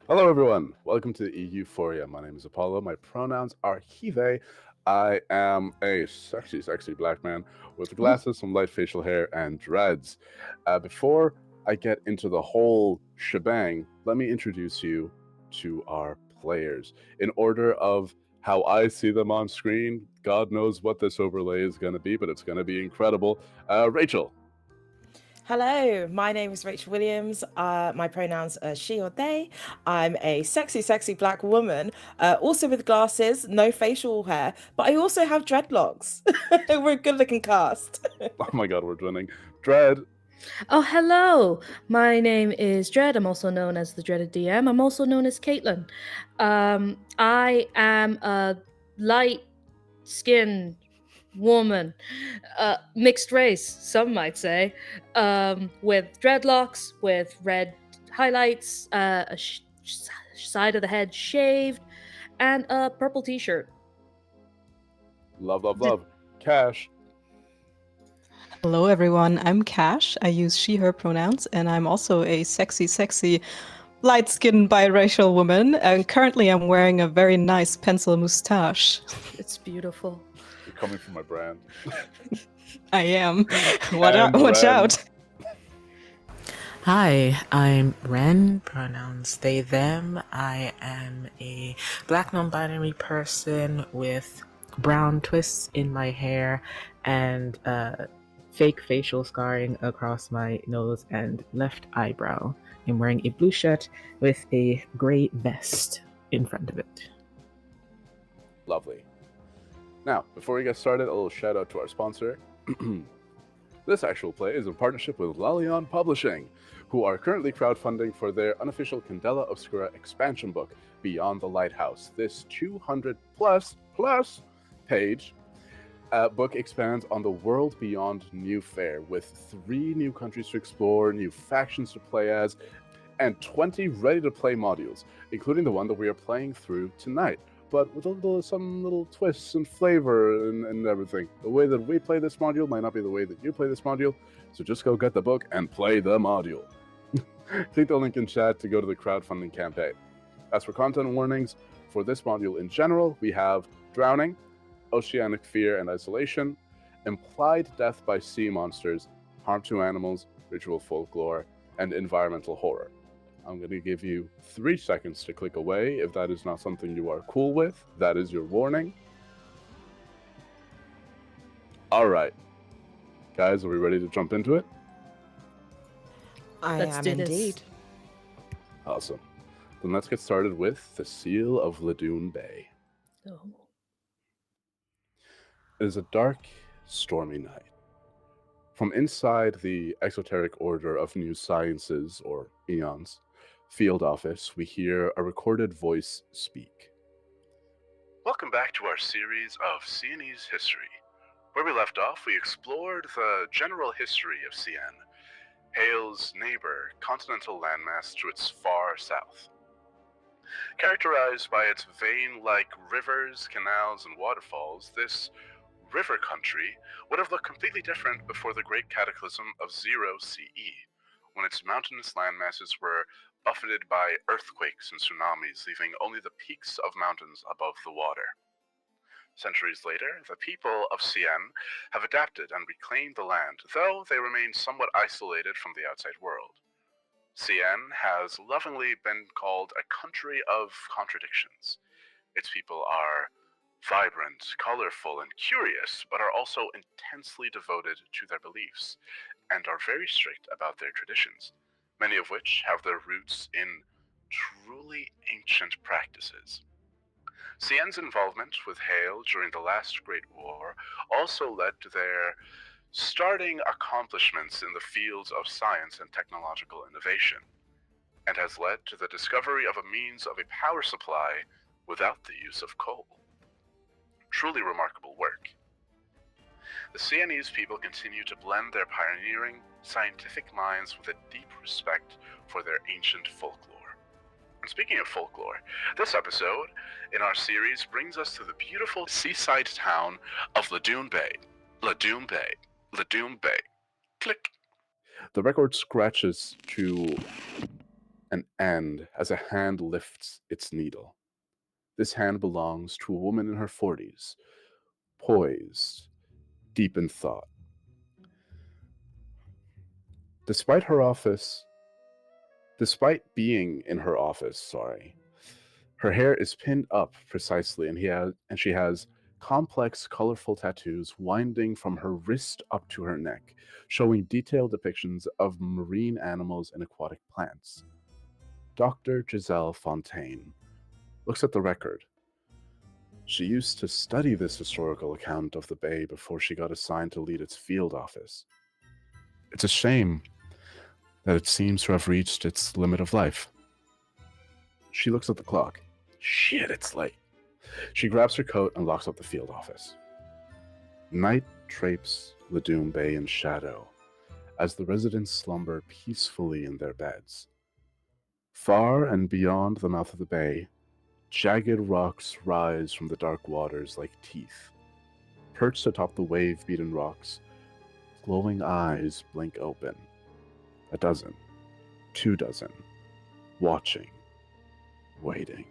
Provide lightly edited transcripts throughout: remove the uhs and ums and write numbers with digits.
Hello, everyone. Welcome to Euphoria. My name is Apollo. My pronouns are he, they. I am a sexy black man with glasses, some light facial hair, and dreads. Before I get into the whole shebang, let me introduce you to our players in order of how I see them on screen. God knows what this overlay is going to be, but it's going to be incredible. Rachel. Hello, my name is Rachel Williams. My pronouns are she or they. I'm a sexy black woman, also with glasses, no facial hair, but I also have dreadlocks. We're a good looking cast. Oh my God, we're twinning. Dread. Oh, hello. My name is Dread. I'm also known as the Dreaded DM. I'm also known as Caitlin. I am a light skinned woman, mixed race, some might say, with dreadlocks, with red highlights, side of the head shaved, and a purple t shirt. Love, love, love. Cash. Hello, everyone. I'm Cash. I use she, her pronouns, and I'm also a sexy, light skinned biracial woman. And currently, I'm wearing a very nice pencil moustache. It's beautiful. You're coming for my brand. I am. And Watch Ren. out. Hi, I'm Ren, pronouns they, them. I am a black non-binary person with brown twists in my hair and fake facial scarring across my nose and left eyebrow. I'm wearing a blue shirt with a gray vest in front of it. Lovely. Now, before we get started, a little shout out to our sponsor. This actual play is in partnership with Lalion Publishing, who are currently crowdfunding for their unofficial Candela Obscura expansion book, Beyond the Lighthouse. This 200 plus page book expands on the world beyond New Fair, with 3 new countries to explore, new factions to play as, and 20 ready-to-play modules, including the one that we are playing through tonight, but with some little twists and flavor and everything. The way that we play this module might not be the way that you play this module, so just go get the book and play the module. Click the link in chat to go to the crowdfunding campaign. As for content warnings, for this module in general, we have drowning, oceanic fear and isolation, implied death by sea monsters, harm to animals, ritual folklore, and environmental horror. I'm going to give you 3 seconds to click away if that is not something you are cool with. That is your warning. All right. Guys, are we ready to jump into it? I am indeed. Awesome. Then let's get started with the Seal of Laddùn Bay. Oh. It is a dark, stormy night. From inside the Exoteric Order of New Sciences, or EONS, field office, we hear a recorded voice speak. Welcome back to our series of Sienese history. Where we left off, we explored the general history of Sienne, Hale's neighbor continental landmass to its far south. Characterized by its vein-like rivers, canals, and waterfalls, this river country would have looked completely different before the great cataclysm of 0 CE, when its mountainous landmasses were buffeted by earthquakes and tsunamis, leaving only the peaks of mountains above the water. Centuries later, the people of Sienne have adapted and reclaimed the land, though they remain somewhat isolated from the outside world. Sienne has lovingly been called a country of contradictions. Its people are vibrant, colorful, and curious, but are also intensely devoted to their beliefs, and are very strict about their traditions, many of which have their roots in truly ancient practices. Sienne's involvement with Hale during the last Great War also led to their starting accomplishments in the fields of science and technological innovation, and has led to the discovery of a means of a power supply without the use of coal. Truly remarkable work. The Siennese people continue to blend their pioneering scientific minds with a deep respect for their ancient folklore. And speaking of folklore, this episode in our series brings us to the beautiful seaside town of Laddùn Bay. Laddùn Bay. Laddùn Bay. Click. The record scratches to an end as a hand lifts its needle. This hand belongs to a woman in her 40s, poised, deep in thought. Despite being in her office, her hair is pinned up precisely, and she has complex, colorful tattoos winding from her wrist up to her neck, showing detailed depictions of marine animals and aquatic plants. Dr. Giselle Fontaine looks at the record. She used to study this historical account of the bay before she got assigned to lead its field office. It's a shame that it seems to have reached its limit of life. She looks at the clock. Shit, it's late. She grabs her coat and locks up the field office. Night drapes Laddùn Bay in shadow as the residents slumber peacefully in their beds. Far and beyond the mouth of the bay, jagged rocks rise from the dark waters like teeth. Perched atop the wave-beaten rocks, glowing eyes blink open. 12, 24, watching, waiting.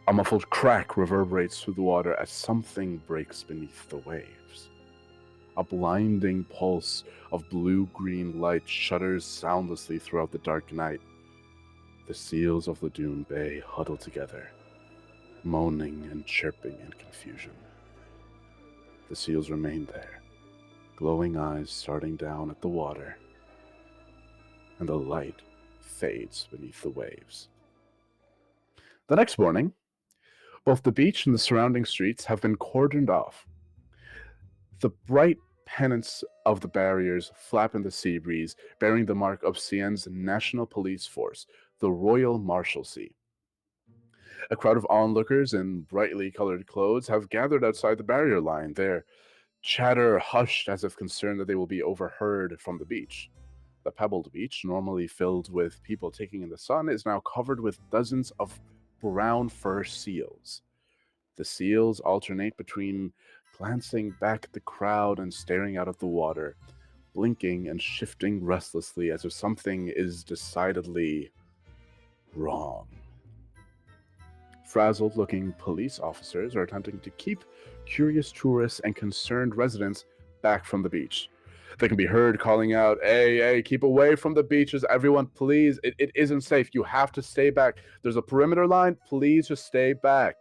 A muffled crack reverberates through the water as something breaks beneath the waves. A blinding pulse of blue-green light shudders soundlessly throughout the dark night. The seals of Laddùn Bay huddle together, moaning and chirping in confusion. The seals remain there, glowing eyes starting down at the water, and the light fades beneath the waves. The next morning, both the beach and the surrounding streets have been cordoned off. The bright pennants of the barriers flap in the sea breeze, bearing the mark of Sienne's National Police Force, the Royal Marshalsea. A crowd of onlookers in brightly colored clothes have gathered outside the barrier line, their chatter hushed as if concerned that they will be overheard from the beach. The pebbled beach, normally filled with people taking in the sun, is now covered with dozens of brown fur seals. The seals alternate between glancing back at the crowd and staring out at the water, blinking and shifting restlessly as if something is decidedly wrong. Frazzled-looking police officers are attempting to keep curious tourists and concerned residents back from the beach. They can be heard calling out, hey, keep away from the beaches, everyone, please. It isn't safe. You have to stay back. There's a perimeter line. Please just stay back.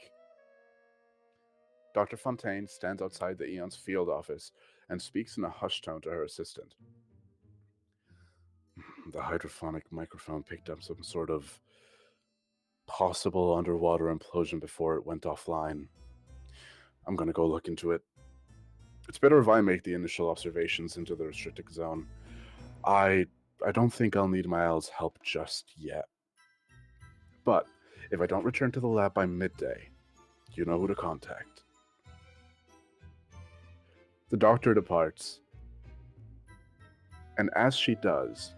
Dr. Fontaine stands outside the Aeon's field office and speaks in a hushed tone to her assistant. The hydrophonic microphone picked up some sort of possible underwater implosion before it went offline. I'm gonna go look into it. It's better if I make the initial observations into the restricted zone. I don't think I'll need Miles' help just yet. But if I don't return to the lab by midday, you know who to contact. The doctor departs, and as she does,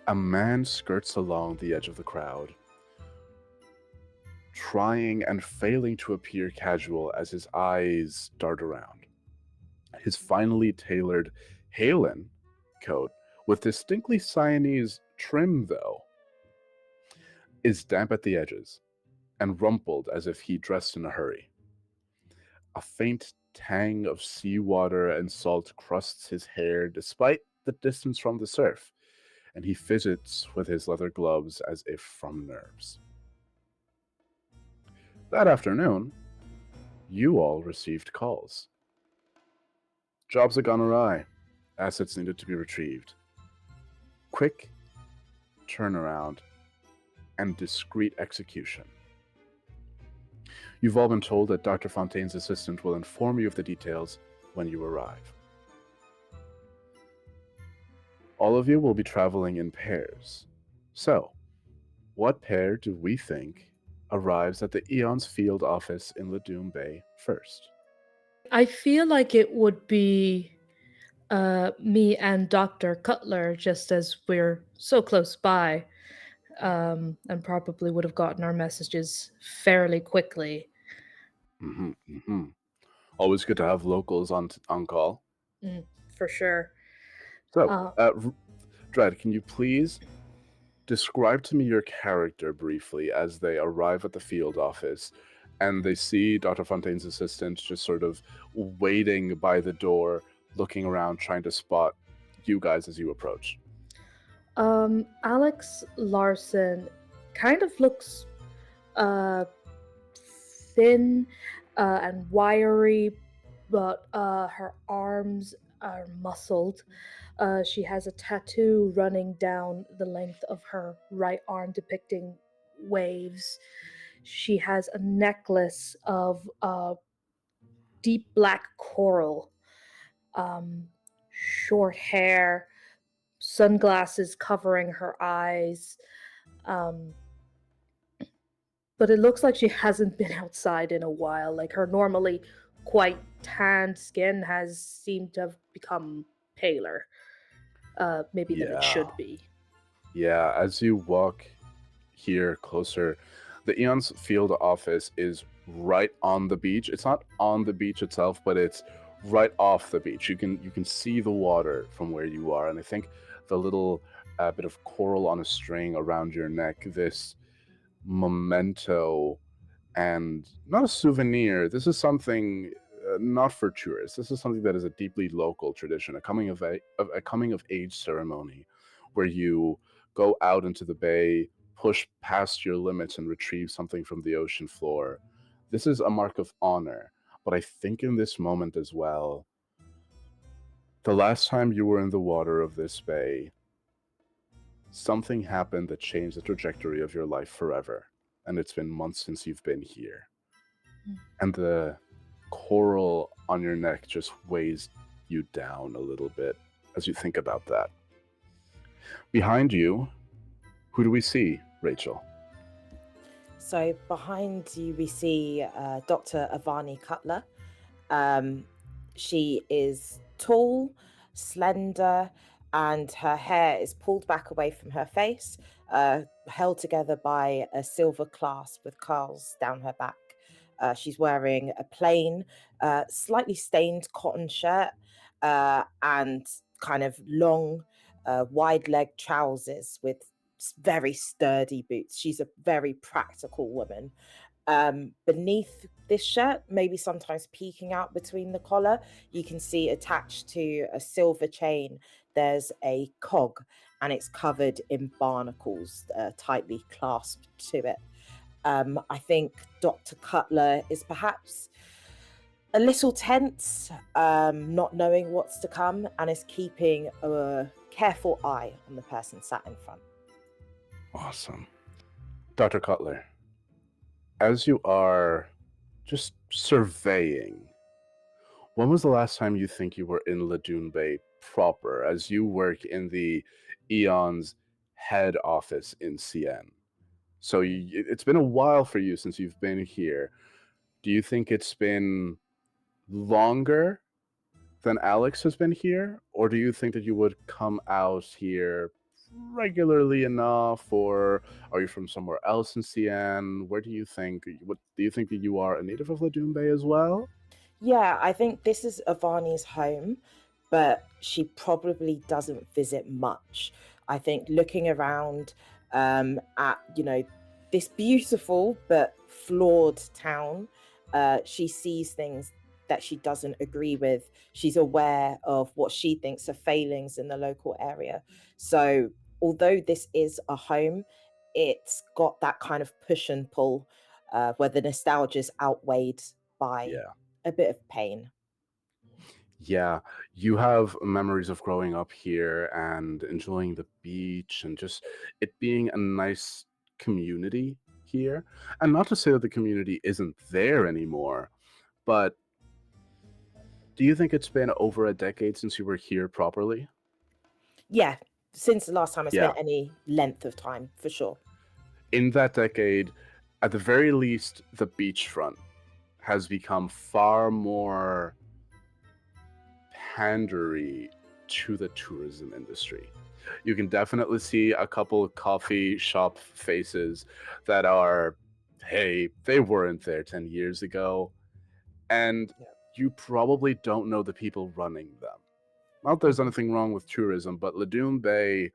a man skirts along the edge of the crowd, trying and failing to appear casual as his eyes dart around. His finely tailored Halen coat, with distinctly Sienese trim though, is damp at the edges and rumpled as if he dressed in a hurry. A faint tang of seawater and salt crusts his hair despite the distance from the surf, and he fidgets with his leather gloves as if from nerves. That afternoon, you all received calls. Jobs had gone awry. Assets needed to be retrieved. Quick turnaround and discreet execution. You've all been told that Dr. Fontaine's assistant will inform you of the details when you arrive. All of you will be traveling in pairs. So, what pair do we think arrives at the Aeon's field office in Laddùn Bay first? I feel like it would be me and Dr. Cutler, just as we're so close by, and probably would have gotten our messages fairly quickly. Always good to have locals on call. For sure. So, Dredd, can you please describe to me your character briefly as they arrive at the field office and they see Dr. Fontaine's assistant just sort of waiting by the door, looking around, trying to spot you guys as you approach. Alex Larson kind of looks thin and wiry, but her arms are muscled. She has a tattoo running down the length of her right arm depicting waves. She has a necklace of deep black coral, short hair, sunglasses covering her eyes. But it looks like she hasn't been outside in a while. Like, her normally quite tanned skin has seemed to have become paler, maybe than it should be. Yeah, as you walk here closer, the Eon's field office is right on the beach. It's not on the beach itself, but it's right off the beach. You can see the water from where you are, and I think the little bit of coral on a string around your neck, this memento, and not a souvenir. This is something not for tourists. This is something that is a deeply local tradition, a coming of age ceremony, where you go out into the bay, push past your limits, and retrieve something from the ocean floor. This is a mark of honor, but I think in this moment as well, the last time you were in the water of this bay, something happened that changed the trajectory of your life forever, and it's been months since you've been here. And the coral on your neck just weighs you down a little bit as you think about that. Behind you, who do we see, Rachel? So behind you, we see Dr. Avani Cutler. She is tall, slender, and her hair is pulled back away from her face, held together by a silver clasp with curls down her back. She's wearing a plain, slightly stained cotton shirt and kind of long, wide-legged trousers with very sturdy boots. She's a very practical woman. Beneath this shirt, maybe sometimes peeking out between the collar, you can see attached to a silver chain, there's a cog, and it's covered in barnacles, tightly clasped to it. I think Dr. Cutler is perhaps a little tense, not knowing what's to come, and is keeping a careful eye on the person sat in front. Awesome. Dr. Cutler, as you are just surveying, when was the last time you think you were in Laddùn Bay proper, as you work in the Eon's head office in Sienne? So it's been a while for you since you've been here. Do you think it's been longer than Alex has been here? Or do you think that you would come out here regularly enough? Or are you from somewhere else in Sienne? What do you think that you are a native of Laddùn Bay as well? Yeah, I think this is Avani's home, but she probably doesn't visit much. I think looking around at, this beautiful but flawed town, she sees things that she doesn't agree with. She's aware of what she thinks are failings in the local area. So although this is a home, it's got that kind of push and pull where the nostalgia is outweighed by a bit of pain. Yeah, you have memories of growing up here and enjoying the beach and just it being a nice community here. And not to say that the community isn't there anymore, but do you think it's been over a decade since you were here properly? Yeah, since the last time I spent any length of time, for sure. In that decade, at the very least, the beachfront has become far more pandery to the tourism industry. You can definitely see a couple of coffee shop faces that are, hey, they weren't there 10 years ago. And you probably don't know the people running them. Not that there's anything wrong with tourism, but Laddùn Bay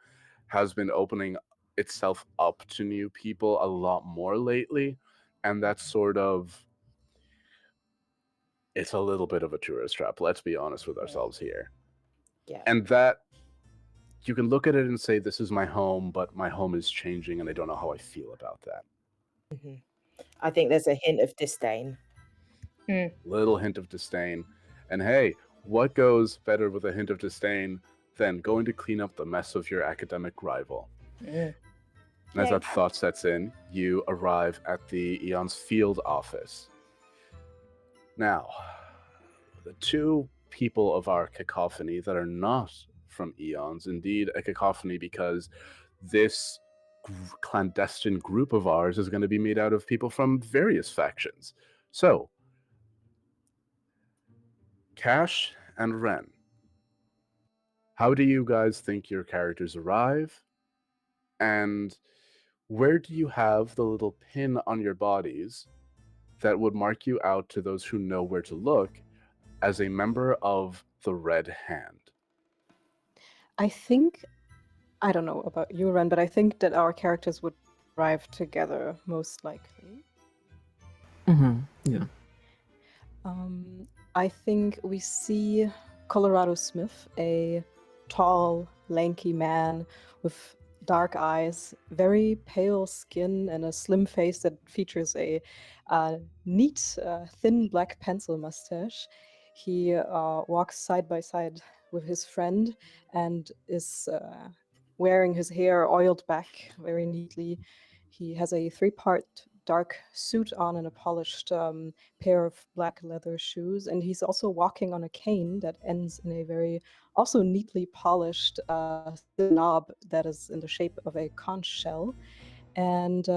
has been opening itself up to new people a lot more lately, and that's sort of, it's a little bit of a tourist trap, let's be honest with ourselves here. Yeah. And that, you can look at it and say, this is my home, but my home is changing and I don't know how I feel about that. I think there's a hint of disdain. Little hint of disdain. And hey, what goes better with a hint of disdain than going to clean up the mess of your academic rival? And as that thought sets in, you arrive at the Eon's field office. Now, the two people of our cacophony that are not from Eons, indeed a cacophony because this clandestine group of ours is going to be made out of people from various factions. So, Cash and Ren, how do you guys think your characters arrive? And where do you have the little pin on your bodies that would mark you out to those who know where to look as a member of the Red Hand? I think, I don't know about you, Ren, but I think that our characters would arrive together, most likely. Yeah. I think we see Colorado Smith, a tall, lanky man with dark eyes, very pale skin, and a slim face that features a neat, thin black pencil mustache. He walks side by side with his friend and is wearing his hair oiled back very neatly. He has a 3-part dark suit on and a polished pair of black leather shoes, and he's also walking on a cane that ends in a very also neatly polished knob that is in the shape of a conch shell. And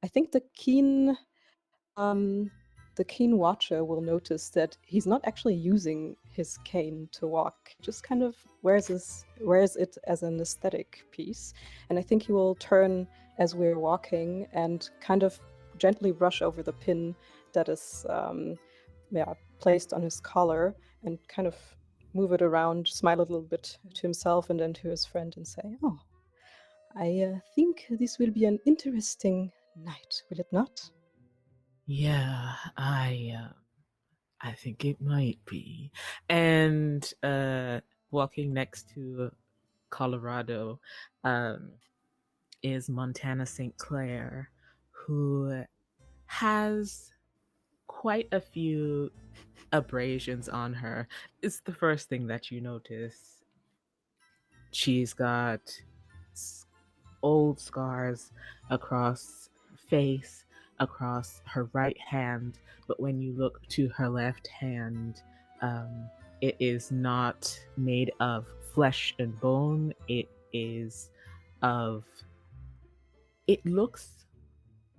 I think the keen watcher will notice that he's not actually using his cane to walk. He just kind of wears it as an aesthetic piece. And I think he will turn as we're walking and kind of gently brush over the pin that is placed on his collar and kind of move it around, smile a little bit to himself and then to his friend and say, "Oh, I think this will be an interesting night, will it not?" Yeah, I think it might be. And walking next to Colorado is Montana St. Clair, who has quite a few abrasions on her. It's the first thing that you notice. She's got old scars across her face, across her right hand, but when you look to her left hand, it is not made of flesh and bone. It looks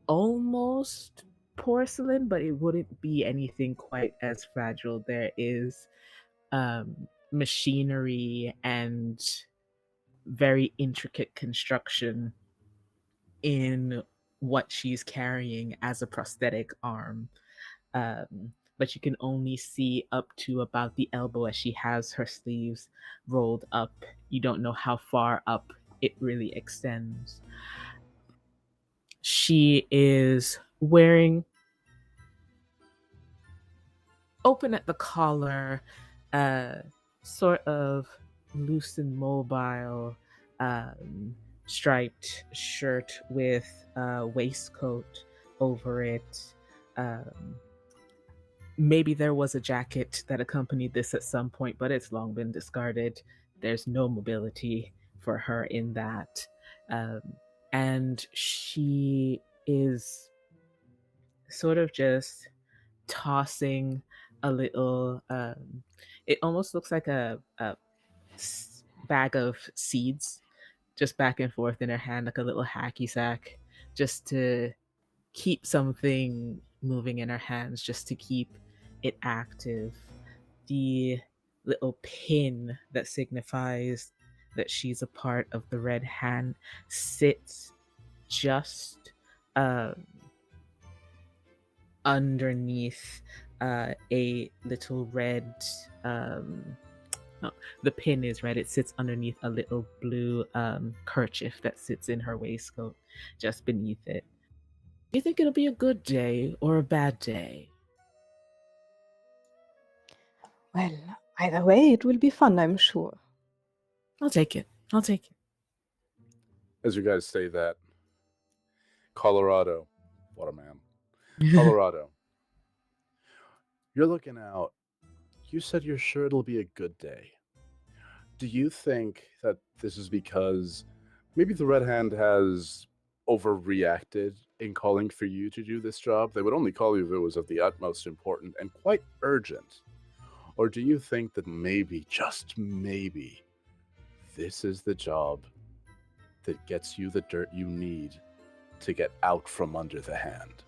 almost porcelain, but it wouldn't be anything quite as fragile. There is machinery and very intricate construction in what she's carrying as a prosthetic arm. But you can only see up to about the elbow as she has her sleeves rolled up. You don't know how far up it really extends. She is wearing open at the collar, sort of loose and mobile, striped shirt with a waistcoat over it. Maybe there was a jacket that accompanied this at some point, but it's long been discarded. There's no mobility for her in that. And she is sort of just tossing a little, it almost looks like a bag of seeds just back and forth in her hand, like a little hacky sack, just to keep something moving in her hands, just to keep it active. The little pin that signifies that she's a part of the Red Hand sits just underneath a little red No, the pin is red. It sits underneath a little blue kerchief that sits in her waistcoat, just beneath it. Do you think it'll be a good day or a bad day? Well, either way, it will be fun, I'm sure. I'll take it. I'll take it. As you guys say that, Colorado, what a man. Colorado, you're looking out. You said you're sure it'll be a good day. Do you think that this is because maybe the Red Hand has overreacted in calling for you to do this job? They would only call you if it was of the utmost important and quite urgent. Or do you think that maybe, just maybe, this is the job that gets you the dirt you need to get out from under the hand?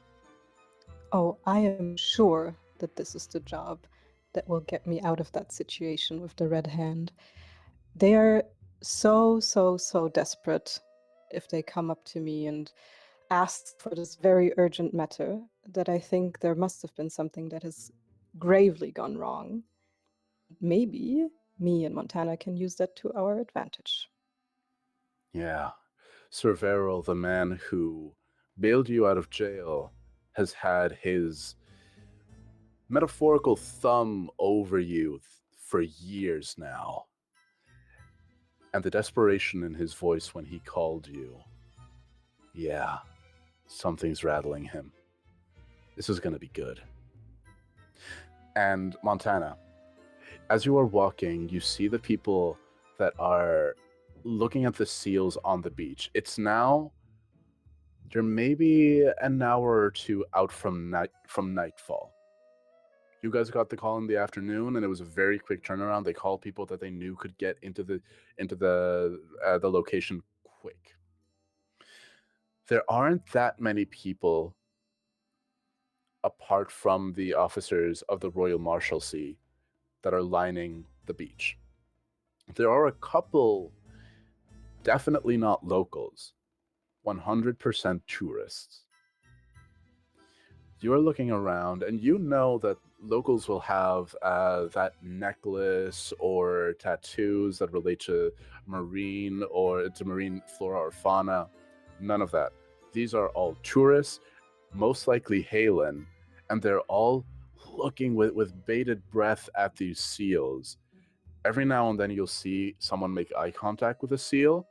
Oh, I am sure that this is the job that will get me out of that situation with the Red Hand. They are so desperate if they come up to me and ask for this very urgent matter that I think there must have been something that has gravely gone wrong. Maybe me and Montana can use that to our advantage. Yeah. Sir Verrill, the man who bailed you out of jail, has had his metaphorical thumb over you for years now. And the desperation in his voice when he called you, yeah, something's rattling him. This is going to be good. And Montana, as you are walking, you see the people that are looking at the seals on the beach. It's now, you're maybe an hour or two out from nightfall. You guys got the call in the afternoon, and it was a very quick turnaround. They called people that they knew could get into the location quick. There aren't that many people apart from the officers of the Royal Marshalsea that are lining the beach. There are a couple, definitely not locals, 100% tourists. You're looking around, and you know that locals will have that necklace or tattoos that relate to marine flora or fauna. None of that. These are all tourists, most likely Halen, and they're all looking with bated breath at these seals. Every now and then you'll see someone make eye contact with a seal,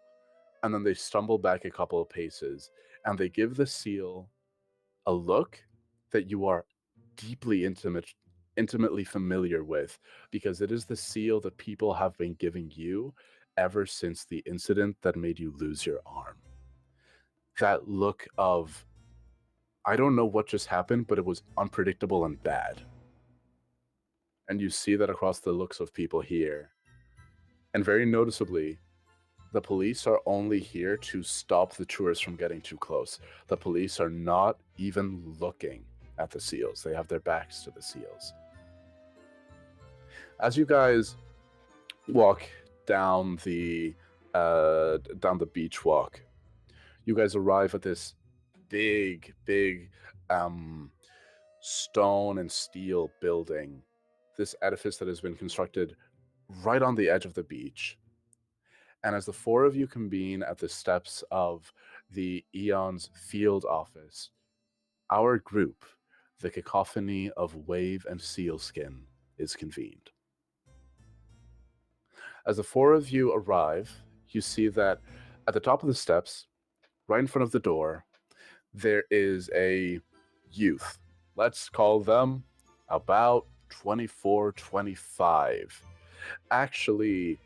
and then they stumble back a couple of paces, and they give the seal a look that you are deeply intimately familiar with, because it is the seal that people have been giving you ever since the incident that made you lose your arm. That look of, I don't know what just happened, but it was unpredictable and bad. And you see that across the looks of people here. And very noticeably, the police are only here to stop the tourists from getting too close. The police are not even looking at the seals. They have their backs to the seals. As you guys walk down the beach walk, you guys arrive at this big stone and steel building, this edifice that has been constructed right on the edge of the beach. And as the four of you convene at the steps of the Eon's field office, our group, the Cacophony of Wave and Sealskin, is convened. As the four of you arrive, you see that at the top of the steps, right in front of the door, there is a youth. Let's call them about 24, 25. Actually,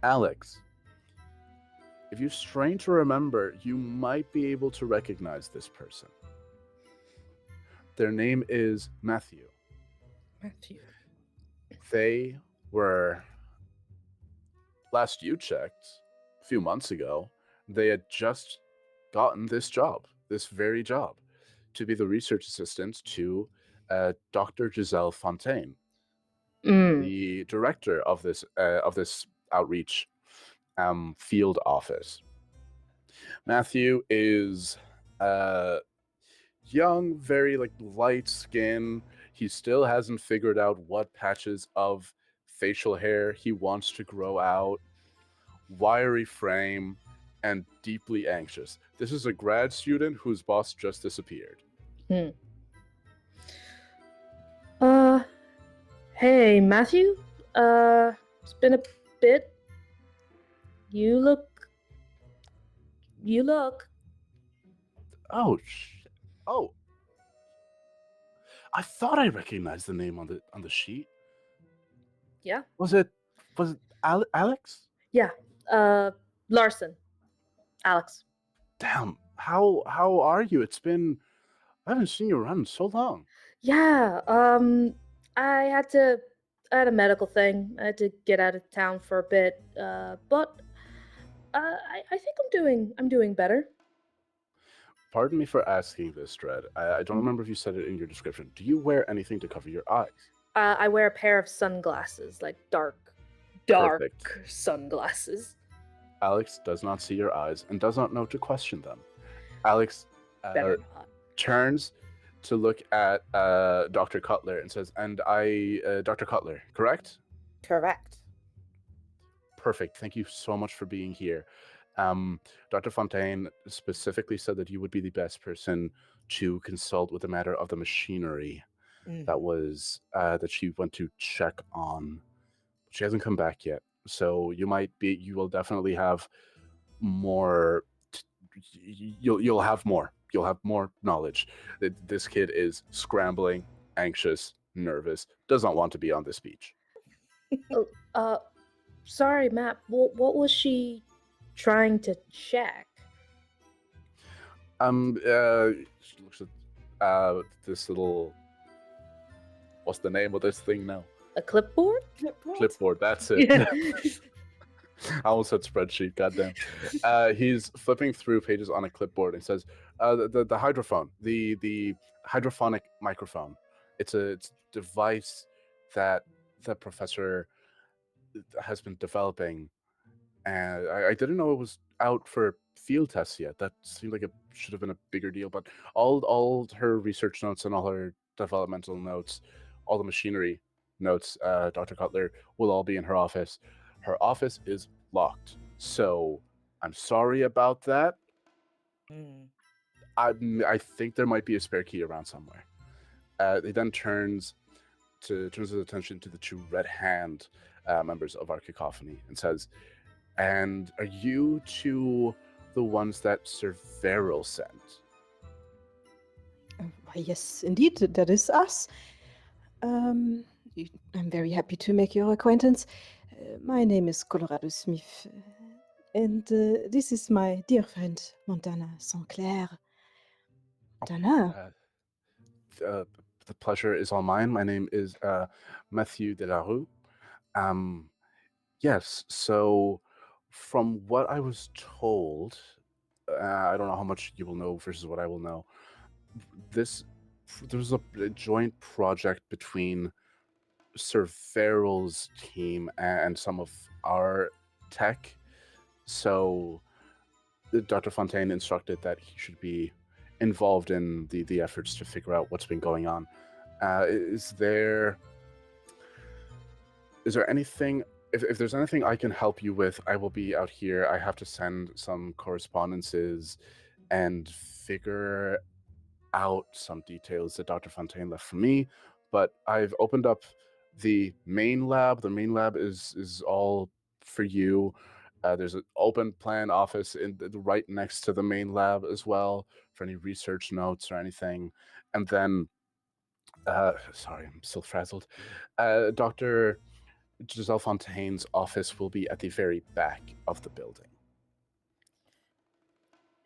Alex, if you strain to remember, you might be able to recognize this person. Their name is Matthew. Matthew. They were, last you checked, a few months ago, they had just gotten this job, this very job, to be the research assistant to Dr. Giselle Fontaine, the director of this outreach field office. Matthew is young, very light skin. He still hasn't figured out what patches of facial hair he wants to grow out, wiry frame, and deeply anxious. This is a grad student whose boss just disappeared. Hey, Matthew? It's been a bit. You look. Oh, oh. I thought I recognized the name on the sheet. Yeah? Was it Alex? Yeah. Larson. Alex. Damn. How are you? I haven't seen you around in so long. Yeah, I had a medical thing. I had to get out of town for a bit, but I think I'm doing better. Pardon me for asking this, Dredd. I don't remember if you said it in your description. Do you wear anything to cover your eyes? I wear a pair of sunglasses, like dark Perfect. sunglasses. Alex does not see your eyes and does not know to question them. Alex Better not. turns to look at Dr. Cutler and says, "And Dr. Cutler, correct?" Correct. Perfect. Thank you so much for being here. Dr. Fontaine specifically said that you would be the best person to consult with the matter of the machinery that she went to check on. She hasn't come back yet, so you will definitely have more. You'll have more. You'll have more knowledge. This kid is scrambling, anxious, nervous, does not want to be on this beach. Sorry, Matt. What was she trying to check? She looks at this little. What's the name of this thing now? A clipboard? Clipboard. That's it. Yeah. I almost said spreadsheet. Goddamn. He's flipping through pages on a clipboard and says, "The hydrophone, the hydrophonic microphone. It's a device that the professor has been developing, and I didn't know it was out for field tests yet. That seemed like it should have been a bigger deal. But all her research notes and all her developmental notes, all the machinery notes, Dr. Cutler, will all be in her office. Her office is locked, so I'm sorry about that. I think there might be a spare key around somewhere." He then turns his attention to the two Red Hand members of our Cacophony and says, "And are you two the ones that Sir Verrill sent?" Why, yes, indeed, that is us. I'm very happy to make your acquaintance. My name is Colorado Smith, and this is my dear friend, Montana St. Clair. Montana. The pleasure is all mine. My name is Matthew de la Rue. Yes, so from what I was told, I don't know how much you will know versus what I will know. There was a joint project between Sir Verrill's team and some of our tech. So Dr. Fontaine instructed that he should be involved in the efforts to figure out what's been going on. Is there anything, if there's anything I can help you with, I will be out here. I have to send some correspondences and figure out some details that Dr. Fontaine left for me, but I've opened up the main lab. The main lab is all for you. There's an open plan office right next to the main lab as well for any research notes or anything. And then, sorry, I'm still frazzled. Dr. Giselle Fontaine's office will be at the very back of the building.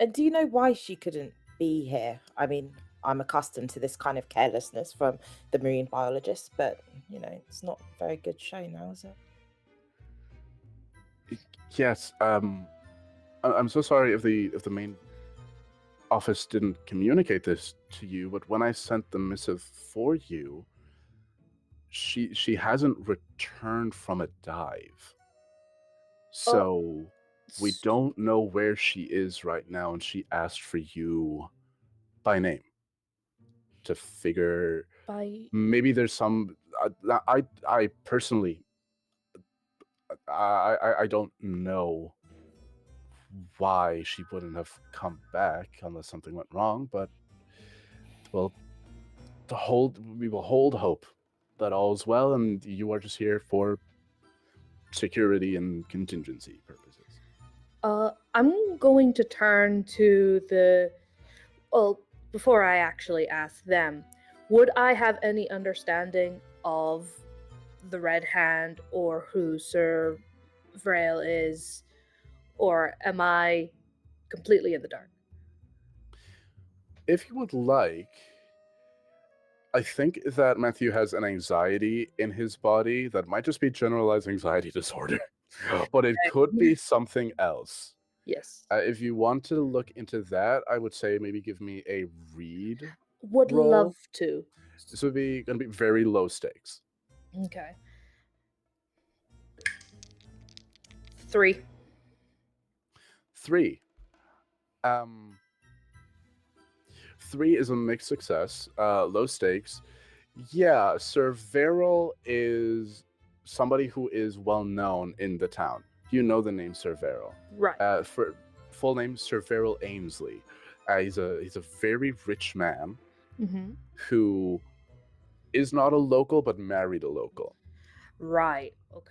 And do you know why she couldn't be here? I mean, I'm accustomed to this kind of carelessness from the marine biologist, but it's not a very good show now, is it? Yes. I'm so sorry if the main office didn't communicate this to you, but when I sent the missive for you, she hasn't returned from a dive. So we don't know where she is right now, and she asked for you by name to figure maybe there's some. I personally, I don't know why she wouldn't have come back unless something went wrong, but well, we will hold hope that all is well, and you are just here for security and contingency purposes. I'm going to turn to the. Well, before I actually ask them, would I have any understanding of the Red Hand or who Sir Vrail is, or am I completely in the dark? If you would like, I think that Matthew has an anxiety in his body that might just be generalized anxiety disorder, but it could be something else. Yes. If you want to look into that, I would say maybe give me a read. Would roll. love to. This would be going to be very low stakes. Okay. 3. 3. 3 is a mixed success, low stakes. Yeah, Sir Verrill is somebody who is well known in the town. You know the name Sir Verrill. Right. For full name Sir Verrill Ainsley. He's a very rich man who is not a local but married a local. Right. Okay.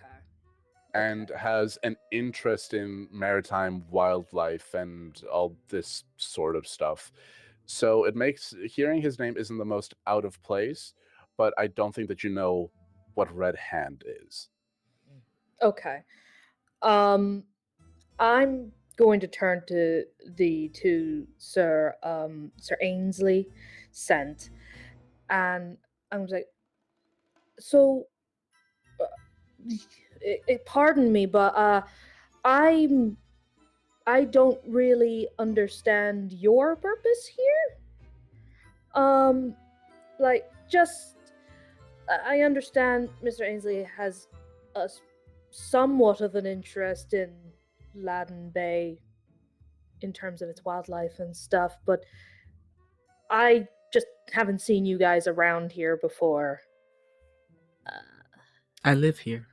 And has an interest in maritime wildlife and all this sort of stuff. So it makes hearing his name isn't the most out of place, but I don't think that you know what Red Hand is. Okay. I'm going to turn to the two Sir Ainsley sent, and I'm like, so pardon me, but I don't really understand your purpose here. Like, just I understand Mr. Ainsley has a somewhat of an interest in Laddùn Bay in terms of its wildlife and stuff, but I just haven't seen you guys around here before. I live here.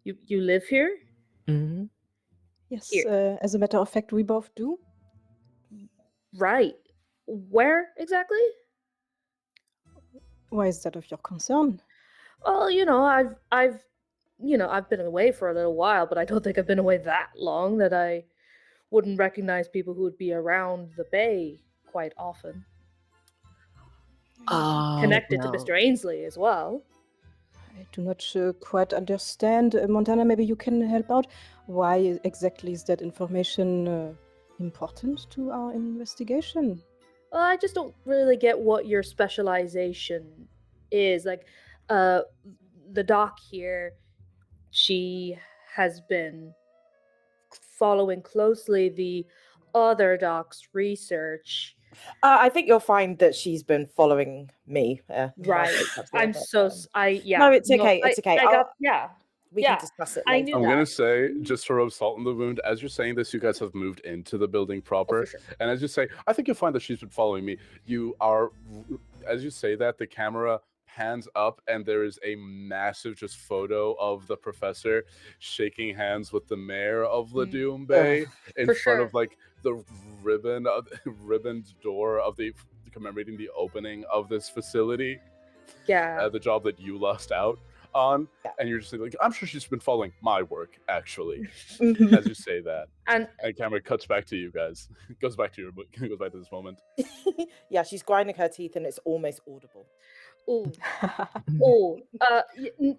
You live here? Mm-hmm. Yes, Here. as a matter of fact, we both do. Right. Where exactly? Why is that of your concern? Well, I've been away for a little while, but I don't think I've been away that long that I wouldn't recognize people who would be around the bay quite often. Connected to Mr. Ainsley as well. I do not quite understand. Montana, maybe you can help out. Why exactly is that information important to our investigation? Well, I just don't really get what your specialization is. Like, the doc here, she has been following closely the other doc's research. I think you'll find that she's been following me. Right. I'm so yeah. No, it's okay. It's okay. We yeah, can discuss it I later. knew I'm that. going to say, just to rub salt in the wound, as you're saying this, you guys have moved into the building proper. For sure. And as you say, I think you'll find that she's been following me. You are, as you say that, the camera pans up and there is a massive just photo of the professor shaking hands with the mayor of Laddùn Bay in front of like the ribboned door of the commemorating the opening of this facility. Yeah. The job that you lost out on, and you're just like, I'm sure she's been following my work, actually, as you say that. And camera cuts back to you guys. Goes back to this moment. Yeah, she's grinding her teeth and it's almost audible.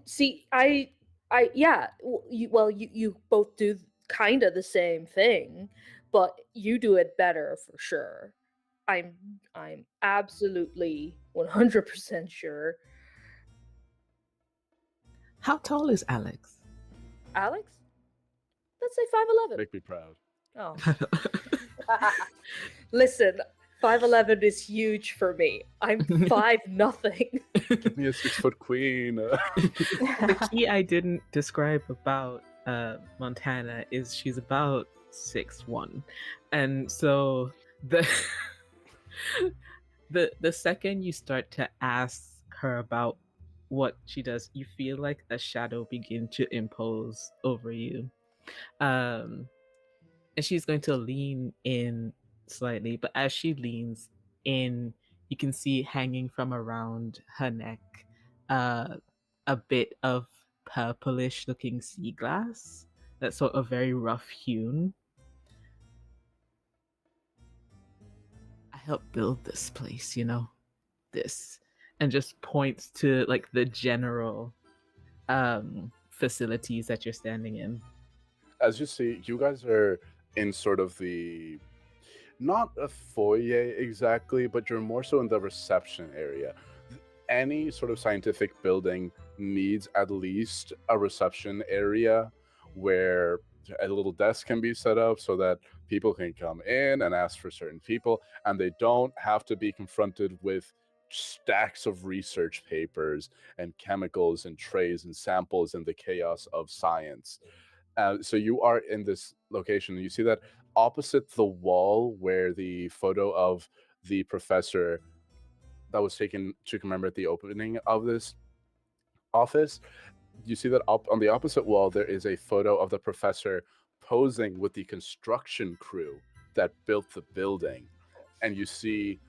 See, you both do kind of the same thing, but you do it better for sure. I'm absolutely 100% sure. How tall is Alex? Alex? Let's say 5'11". Make me proud. Oh. Listen, 5'11" is huge for me. I'm 5'0". Give me a 6-foot queen. The key I didn't describe about Montana is she's about 6'1", and so the second you start to ask her about what she does, you feel like a shadow begin to impose over you. And she's going to lean in slightly, but as she leans in, you can see hanging from around her neck a bit of purplish looking sea glass that's sort of very rough hewn. I helped build this place, this, and just points to like the general facilities that you're standing in. As you see, you guys are in sort of the, not a foyer exactly, but you're more so in the reception area. Any sort of scientific building needs at least a reception area where a little desk can be set up so that people can come in and ask for certain people, and they don't have to be confronted with stacks of research papers and chemicals and trays and samples and the chaos of science. So you are in this location, and you see that opposite the wall where the photo of the professor that was taken to commemorate the opening of this office, you see that up on the opposite wall there is a photo of the professor posing with the construction crew that built the building. And you see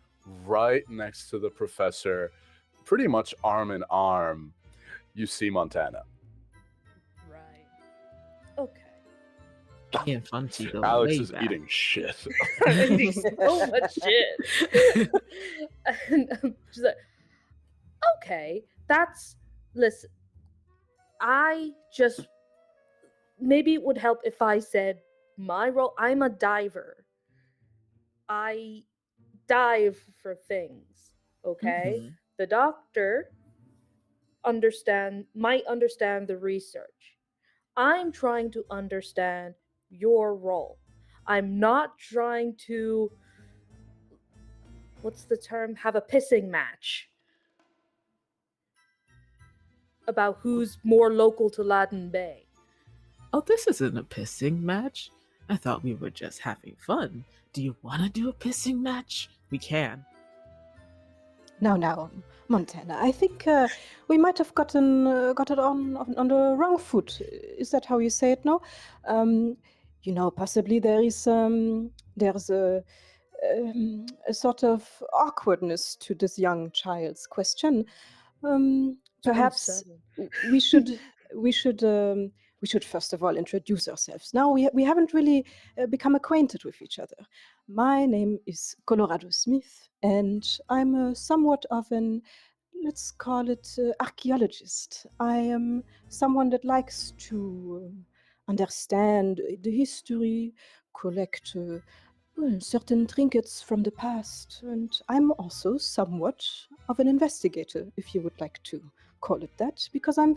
right next to the professor, pretty much arm in arm, you see Montana. Right. Okay. Me and Funty go Alex way is back. eating shit. I'm eating so much shit. And I'm just like, okay, listen, maybe it would help if I said my role. I'm a diver. I dive for things, okay? Mhm. The doctor might understand the research. I'm trying to understand your role. I'm not trying to, what's the term, have a pissing match about who's more local to Laddùn Bay. Oh, this isn't a pissing match. I thought we were just having fun. Do you want to do a pissing match? We can. Now, Montana. I think we might have got it on the wrong foot. Is that how you say it now? Possibly there's a sort of awkwardness to this young child's question. Perhaps 27. we should first of all introduce ourselves. Now we haven't really become acquainted with each other. My name is Colorado Smith, and I'm somewhat of an, let's call it, archaeologist. I am someone that likes to understand the history, collect certain trinkets from the past, and I'm also somewhat of an investigator, if you would like to call it that, because I'm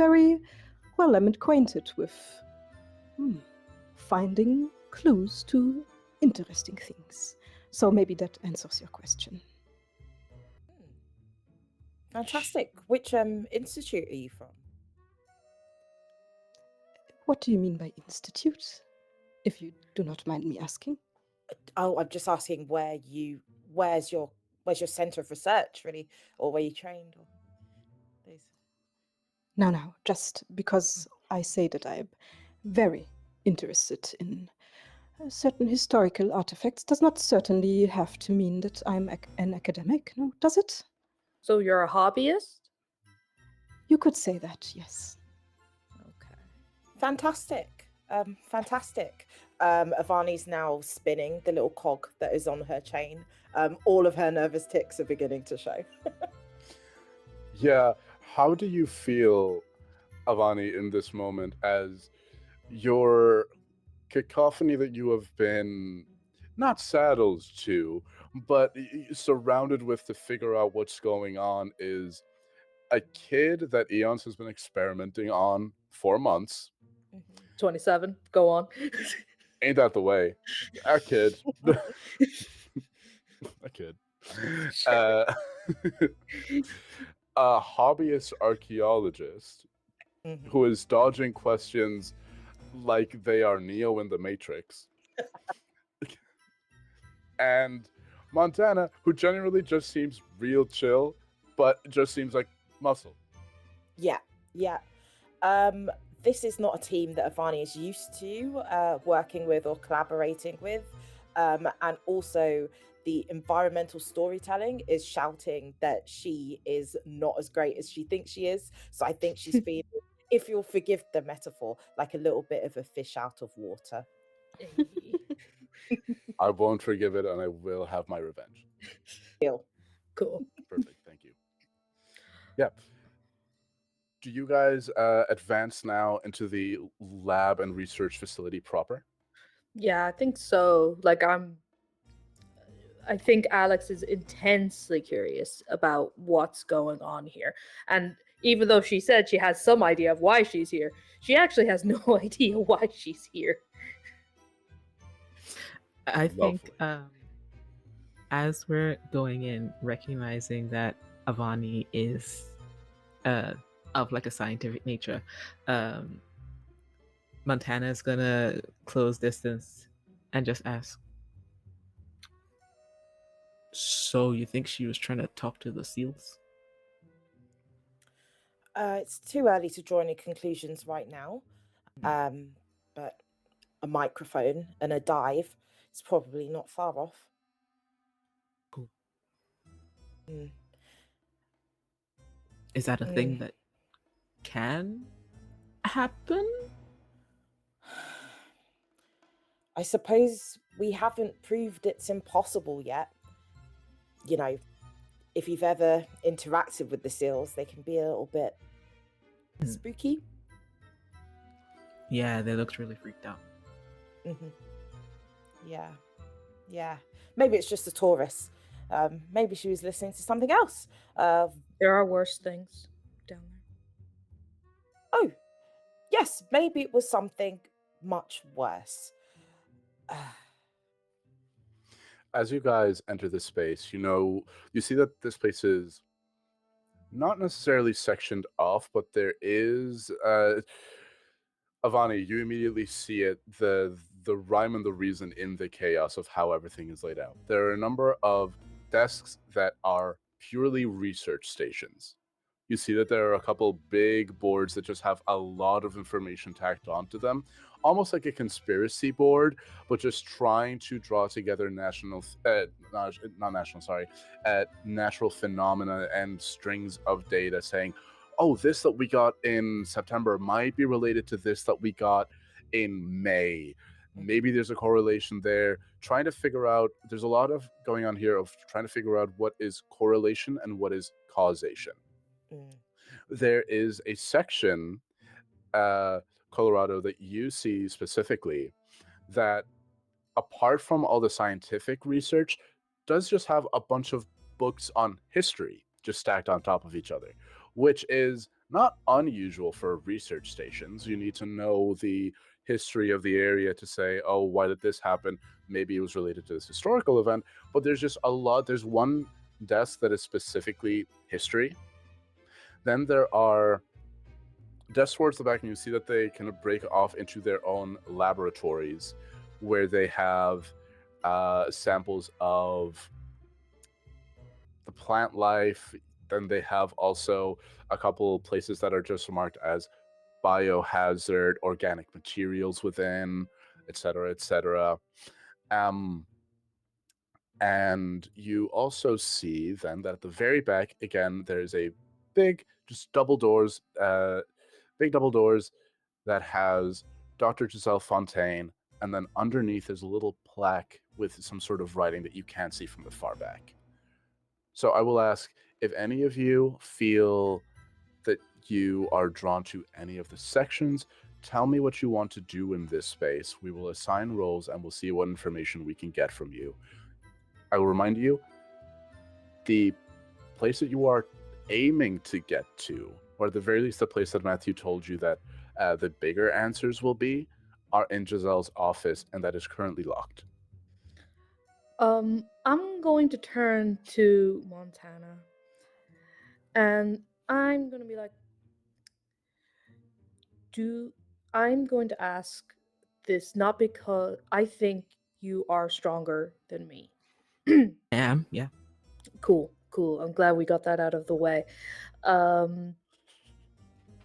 acquainted with finding clues to interesting things. So maybe that answers your question. Fantastic. Which institute are you from? What do you mean by institute, if you do not mind me asking? Oh, I'm just asking where's your center of research, really, or where you trained, or these. Now, just because I say that I'm very interested in certain historical artifacts does not certainly have to mean that I'm an academic, no, does it? So you're a hobbyist? You could say that, yes. Okay. Fantastic. Fantastic. Avani's now spinning the little cog that is on her chain. All of her nervous tics are beginning to show. Yeah, how do you feel, Avani, in this moment, as your cacophony that you have been not saddled to, but surrounded with to figure out what's going on is a kid that Eons has been experimenting on for months. 27. Go on. Ain't that the way? A kid. A kid. A hobbyist archaeologist who is dodging questions like they are Neo in the Matrix. And Montana, who generally just seems real chill, but just seems like muscle. Yeah, yeah. This is not a team that Avani is used to working with or collaborating with. And also, the environmental storytelling is shouting that she is not as great as she thinks she is. So I think she's feeling, if you'll forgive the metaphor, like a little bit of a fish out of water. I won't forgive it, and I will have my revenge. Cool. Perfect. Thank you. Yeah. Do you guys advance now into the lab and research facility proper? Yeah, I think so. Like I think Alex is intensely curious about what's going on here. And even though she said she has some idea of why she's here, she actually has no idea why she's here. I think Lovely. as we're going in, recognizing that Avani is of like a scientific nature, Montana is gonna close distance and just ask, so you think she was trying to talk to the seals? It's too early to draw any conclusions right now. But a microphone and a dive is probably not far off. Cool. Mm. Is that a thing that can happen? I suppose we haven't proved it's impossible yet. You know, if you've ever interacted with the seals, they can be a little bit spooky. Yeah, they looked really freaked out. Mm-hmm. Yeah. Maybe it's just a tourist. Maybe she was listening to something else. There are worse things down there. Oh, yes, maybe it was something much worse. As you guys enter this space, you see that this place is not necessarily sectioned off, but there is Avani, you immediately see it, the rhyme and the reason in the chaos of how everything is laid out. There are a number of desks that are purely research stations. You see that there are a couple big boards that just have a lot of information tacked onto them, almost like a conspiracy board, but just trying to draw together natural phenomena and strings of data saying, oh, this that we got in September might be related to this that we got in May. Maybe there's a correlation there. Trying to figure out, there's a lot of going on here of trying to figure out what is correlation and what is causation. There is a section, Colorado, that you see specifically that, apart from all the scientific research, does just have a bunch of books on history just stacked on top of each other, which is not unusual for research stations. You need to know the history of the area to say, oh, why did this happen? Maybe it was related to this historical event, but there's just a lot. There's one desk that is specifically history. Then there are desks towards the back, and you see that they kind of break off into their own laboratories where they have samples of the plant life. Then they have also a couple places that are just marked as biohazard, organic materials within, etc., etc. And you also see then that at the very back, again, there's a big, just double doors, big double doors that has Dr. Giselle Fontaine, and then underneath is a little plaque with some sort of writing that you can't see from the far back. So I will ask if any of you feel that you are drawn to any of the sections. Tell me what you want to do in this space. We will assign roles and we'll see what information we can get from you. I will remind you, the place that you are aiming to get to, or at the very least the place that Matthew told you that the bigger answers will be, are in Giselle's office, and that is currently locked. I'm going to turn to Montana, and I'm going to be like, I'm going to ask this not because I think you are stronger than me. I am, yeah. Cool. I'm glad we got that out of the way.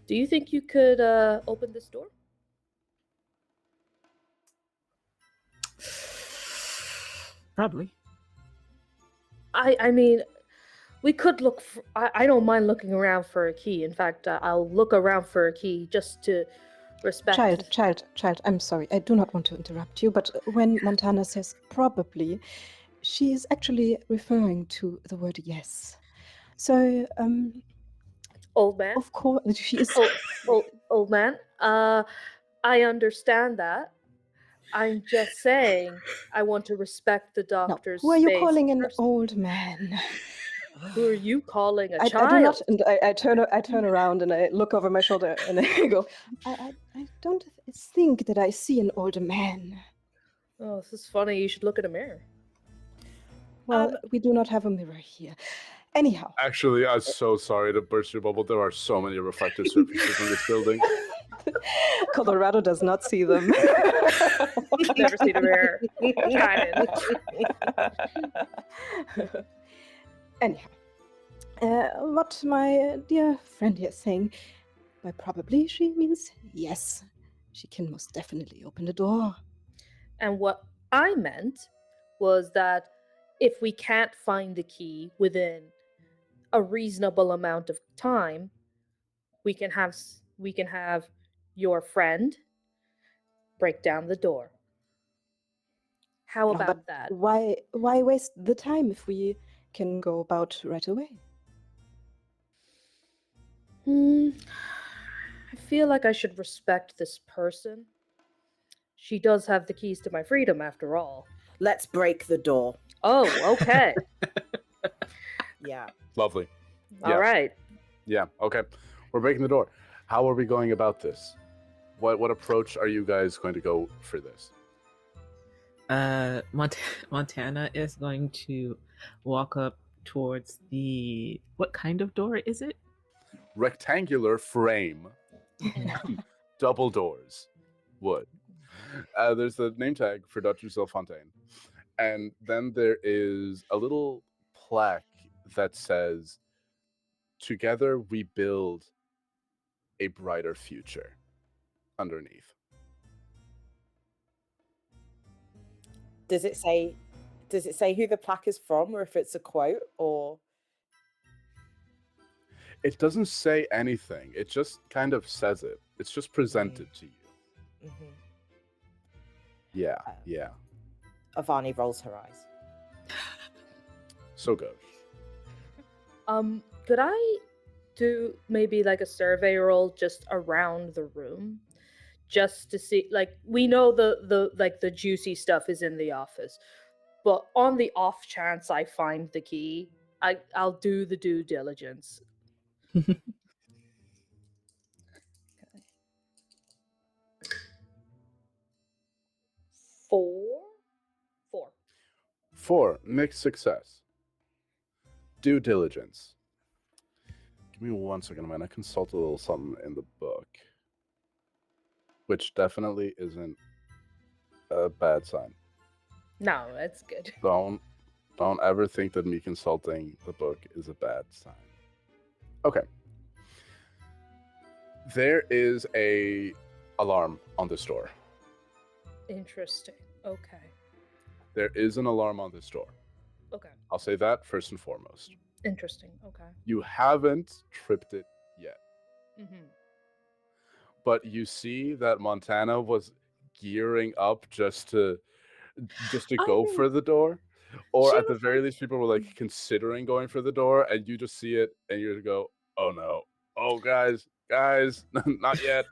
Do you think you could open this door? Probably. I mean, we could look for, I don't mind looking around for a key. In fact, I'll look around for a key just to respect. Child, I'm sorry. I do not want to interrupt you, but when Montana says probably, she is actually referring to the word yes. So, Old man? of course, she is. Old man? I understand that. I'm just saying I want to respect the Now, doctor's who are you space calling an first. old man? Who are you calling a I child? do not, and I turn around and I look over my shoulder and I go, I don't think that I see an old man. Oh, this is funny. You should look in a mirror. Well, we do not have a mirror here. Anyhow. Actually, I'm so sorry to burst your bubble. There are so many reflective surfaces in this building. Colorado does not see them. Never seen a mirror. Tried it. Anyhow, what my dear friend here is saying, by probably she means yes. She can most definitely open the door. And what I meant was that if we can't find the key within a reasonable amount of time, we can have your friend break down the door. How No, about but that? Why waste the time if we can go about right away? I feel like I should respect this person. She does have the keys to my freedom, after all. Let's break the door. Oh, okay. Yeah. Lovely. All right. Yeah, okay. We're breaking the door. How are we going about this? What approach are you guys going to go for this? Montana is going to walk up towards the... What kind of door is it? Rectangular frame. Double doors. Wood. There's the name tag for Dutch Giselle Fontaine. And then there is a little plaque that says, "Together we build a brighter future," underneath. Does it say who the plaque is from, or if it's a quote, or? It doesn't say anything. It just kind of says it. It's just presented to you. Mm-hmm. Yeah. Avani rolls her eyes. So good. Could I do maybe like a survey roll just around the room, just to see? Like, we know the juicy stuff is in the office, but on the off chance I find the key, I'll do the due diligence. Okay. 4, mixed success. Due diligence. Give me 1 second. I'm going to consult a little something in the book, which definitely isn't a bad sign. No, that's good. Don't ever think that me consulting the book is a bad sign. Okay. There is a alarm on this door. Interesting. Okay. There is an alarm on this door. Okay. I'll say that first and foremost. Interesting. Okay. You haven't tripped it yet. Mm-hmm. But you see that Montana was gearing up just to go for the door. Or at the very least, people were like considering going for the door, and you just see it and you go, "Oh no. Oh guys, not yet."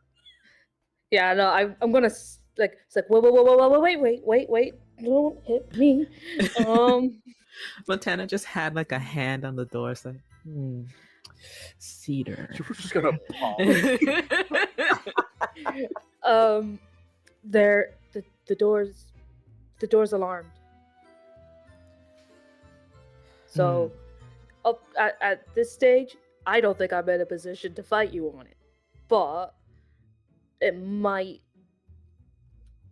Yeah, no, I'm gonna like, it's like, whoa, wait, don't hit me. Montana just had like a hand on the door. It's like, cedar. You were just gonna pause. The door's alarmed. So, up at this stage, I don't think I'm in a position to fight you on it, but it might.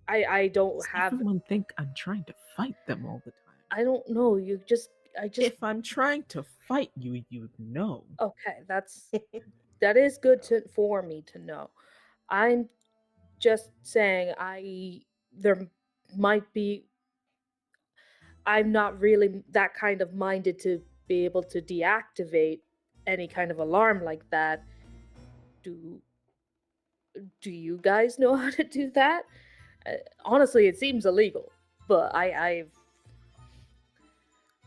I don't have. Everyone think I'm trying to fight them all the time. I don't know. If I'm trying to fight you, you know. Okay, that's that is good for me to know. I'm just saying there might be. I'm not really that kind of minded to be able to deactivate any kind of alarm like that. Do you guys know how to do that? Honestly, it seems illegal, but I've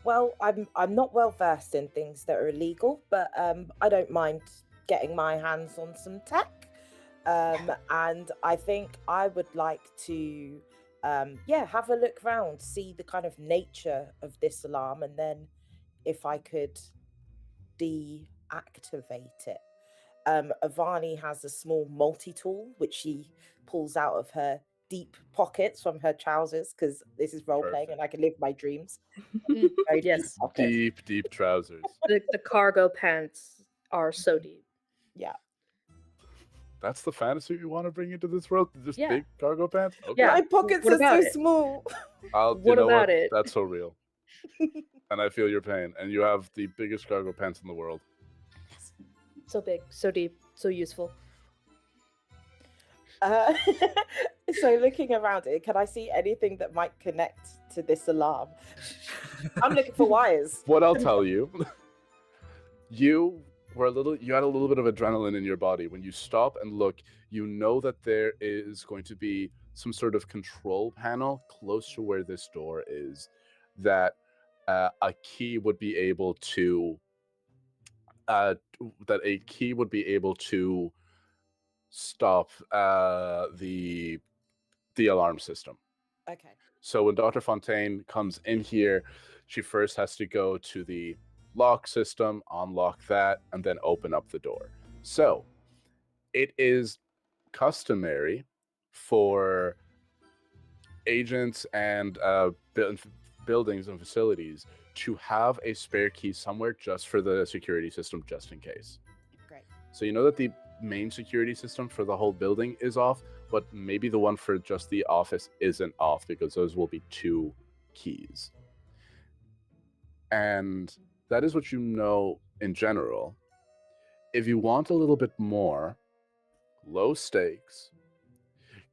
Well, I'm not well versed in things that are illegal, but I don't mind getting my hands on some tech. And I think I would like to have a look around, see the kind of nature of this alarm, and then if I could deactivate it. Avani has a small multi-tool which she pulls out of her deep pockets from her trousers, because this is role playing and I can live my dreams. Very deep yes, pockets. Deep trousers. the cargo pants are so deep. Yeah. That's the fantasy you want to bring into this world? Just Yeah. big cargo pants? Okay. Yeah. My pockets What are about so it? small. What about it? That's so real. And I feel your pain. And you have the biggest cargo pants in the world. So big, so deep, so useful. So looking around it, can I see anything that might connect to this alarm? I'm looking for wires. What I'll tell you, you had a little bit of adrenaline in your body. When you stop and look, you know that there is going to be some sort of control panel close to where this door is, that a key would be able to stop the alarm system. Okay. So when Dr. Fontaine comes in here, she first has to go to the lock system, unlock that, and then open up the door. So it is customary for agents and buildings and facilities to have a spare key somewhere just for the security system, just in case. Great. So you know that the main security system for the whole building is off, but maybe the one for just the office isn't off, because those will be 2 keys. And that is what you know in general. If you want a little bit more, low stakes,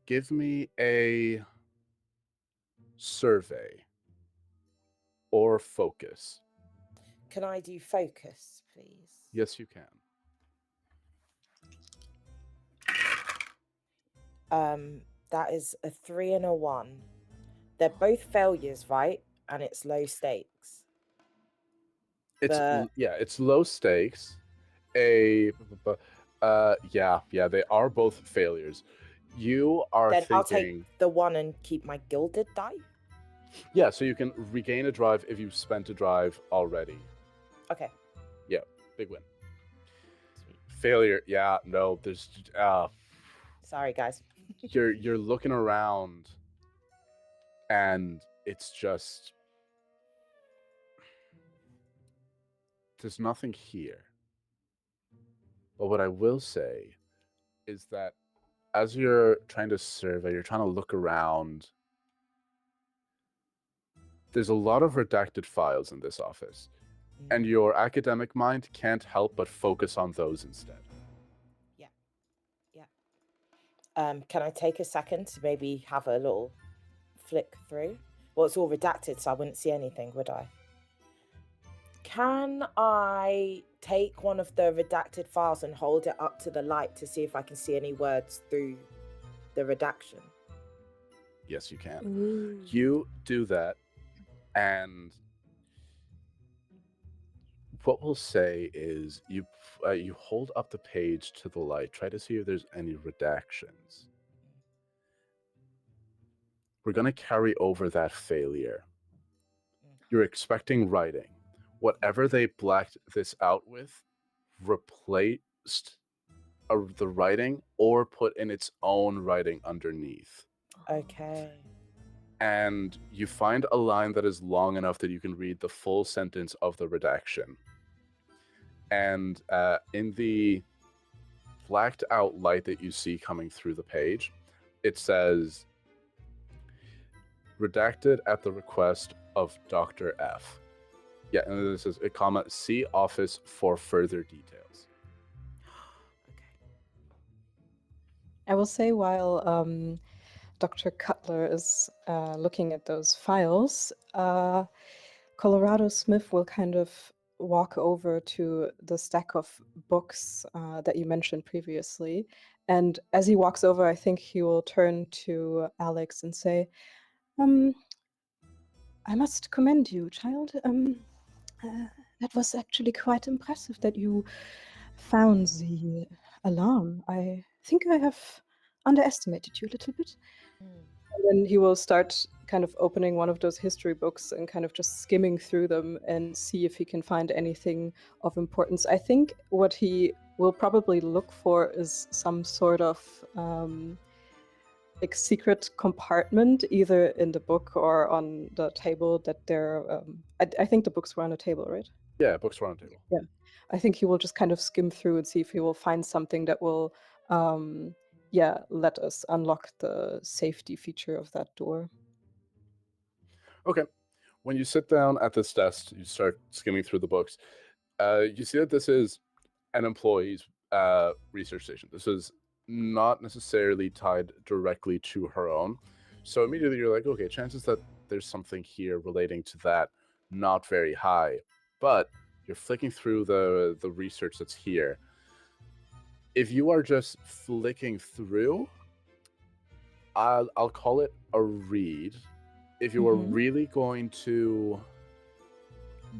give me a survey or focus. Can I do focus, please? Yes, you can. That is a 3 and a 1. They're both failures, right? And it's low stakes. It's low stakes. They are both failures. You are Then thinking, I'll take the 1 and keep my gilded die. Yeah, so you can regain a drive if you've spent a drive already. Okay. Yeah, big win. Sweet. Failure, yeah, no, there's Sorry, guys. you're looking around and it's just, there's nothing here. But what I will say is that as you're trying to survey, you're trying to look around, there's a lot of redacted files in this office, and your academic mind can't help but focus on those instead. Can I take a second to maybe have a little flick through? Well, it's all redacted, so I wouldn't see anything, would I? Can I take one of the redacted files and hold it up to the light to see if I can see any words through the redaction? Yes, you can. Ooh. You do that, and what we'll say is you hold up the page to the light, try to see if there's any redactions. We're going to carry over that failure. You're expecting writing. Whatever they blacked this out with, replaced the writing or put in its own writing underneath. Okay. And you find a line that is long enough that you can read the full sentence of the redaction. And in the blacked out light that you see coming through the page, it says, redacted at the request of Dr. F. Yeah, and then it says, see office for further details. I will say while Dr. Cutler is looking at those files, Colorado Smith will kind of walk over to the stack of books that you mentioned previously. And as he walks over, I think he will turn to Alex and say, I must commend you, child. That was actually quite impressive that you found the alarm. I think I have underestimated you a little bit. And then he will start kind of opening one of those history books and kind of just skimming through them and see if he can find anything of importance. I think what he will probably look for is some sort of like secret compartment, either in the book or on the table that they're. I think the books were on a table, right? Yeah, books were on the table. Yeah, I think he will just kind of skim through and see if he will find something that will, let us unlock the safety feature of that door. Okay. When you sit down at this desk, you start skimming through the books. You see that this is an employee's research station. This is not necessarily tied directly to her own. So immediately you're like, okay, chances that there's something here relating to that, not very high. But you're flicking through the research that's here. If you are just flicking through, I'll call it a read. If you are really going to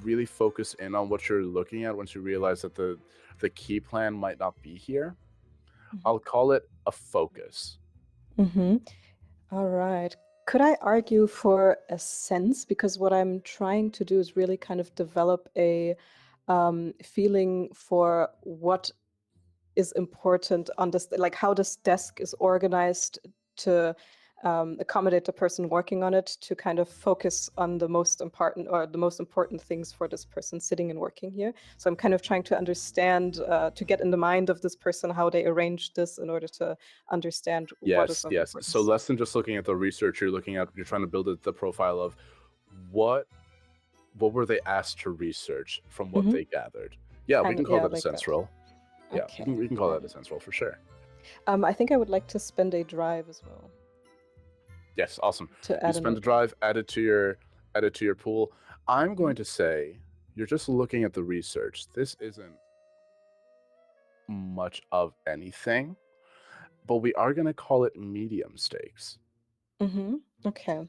really focus in on what you're looking at once you realize that the key plan might not be here, I'll call it a focus. All right. Could I argue for a sense? Because what I'm trying to do is really kind of develop a feeling for what is important on this, like how this desk is organized to accommodate the person working on it, to kind of focus on the most important things for this person sitting and working here. So I'm kind of trying to understand, to get in the mind of this person, how they arranged this in order to understand what is of importance. So less than just looking at the research, you're trying to build the profile of what were they asked to research from what they gathered. Yeah, we can call that a sense roll. Yeah, Okay. we can call that a sense roll for sure. I think I would like to spend a drive as well. Yes, awesome. To add you spend a drive, add it to your pool. I'm going to say you're just looking at the research. This isn't much of anything, but we are going to call it medium stakes. Okay.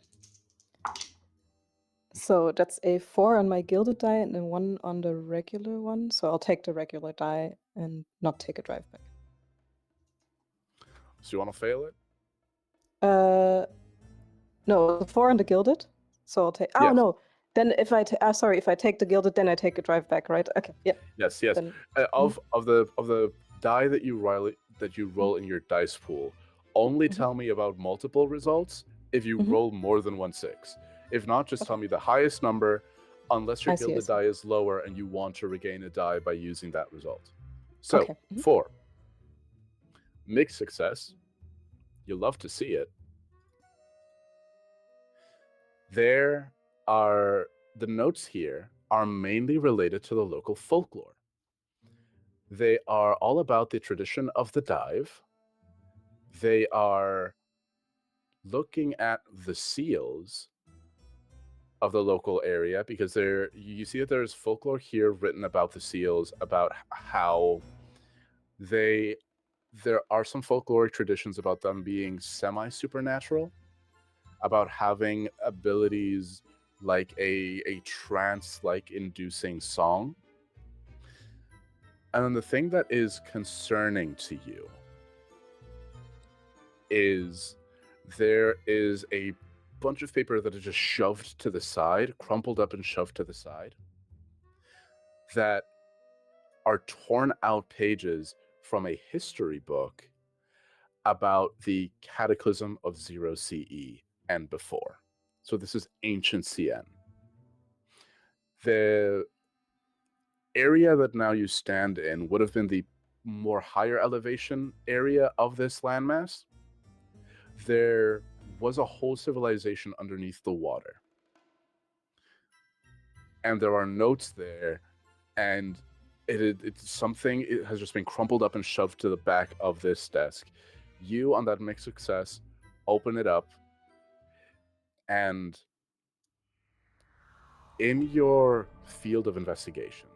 So that's a 4 on my gilded die and a 1 on the regular one. So I'll take the regular die and not take a drive back. So you want to fail it? No, the 4 on the gilded. So I'll take. Oh Yes. no. Then if I if I take the gilded, then I take a drive back, right? Okay. Yeah. Yes. Then, of the die that you roll in your dice pool, only tell me about multiple results if you roll more than 1 6. If not, just tell me the highest number, unless your gilded die is lower and you want to regain a die by using that result. So 4. Mixed success. You love to see it. The notes here are mainly related to the local folklore. They are all about the tradition of the dive. They are looking at the seals of the local area, because you see that there's folklore here written about the seals, about how there are some folkloric traditions about them being semi-supernatural, about having abilities like a trance-like inducing song. And then the thing that is concerning to you is there is a bunch of paper that is just shoved to the side, crumpled up and shoved to the side, that are torn out pages from a history book about the Cataclysm of 0 CE and before. So this is ancient Sienne. The area that now you stand in would have been the more higher elevation area of this landmass. There was a whole civilization underneath the water. And there are notes there, and it has just been crumpled up and shoved to the back of this desk. You, on that mixed success, open it up, and in your field of investigation,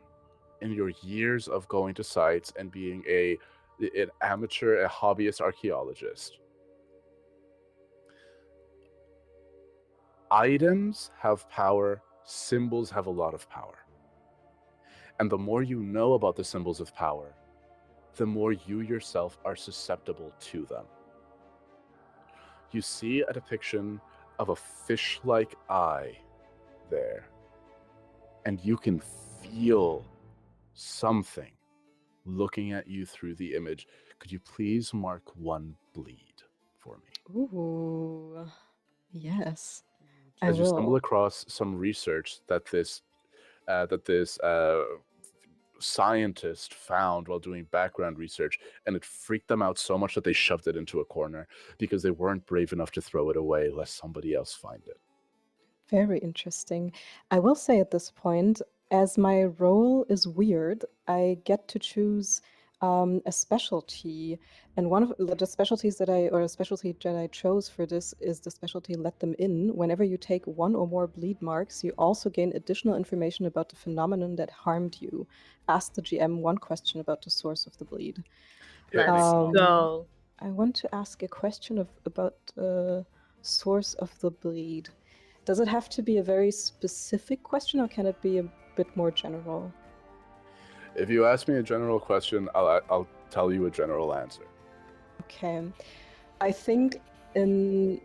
in your years of going to sites and being an amateur, a hobbyist archaeologist, items have power, symbols have a lot of power. And the more you know about the symbols of power, the more you yourself are susceptible to them. You see a depiction of a fish-like eye there, and you can feel something looking at you through the image. Could you please mark 1 bleed for me? Ooh, yes, I As you stumble will. across some research that this scientist found while doing background research, and it freaked them out so much that they shoved it into a corner because they weren't brave enough to throw it away lest somebody else find it. Very interesting. I will say at this point, as my role is weird, I get to choose a specialty, and one of the specialties a specialty that I chose for this is the specialty Let Them In. Whenever you take 1 or more bleed marks, you also gain additional information about the phenomenon that harmed you. Ask the GM 1 question about the source of the bleed. Hit me. Let's go. I want to ask a question about the source of the bleed. Does it have to be a very specific question, or can it be a bit more general? If you ask me a general question, I'll tell you a general answer. Okay. I think in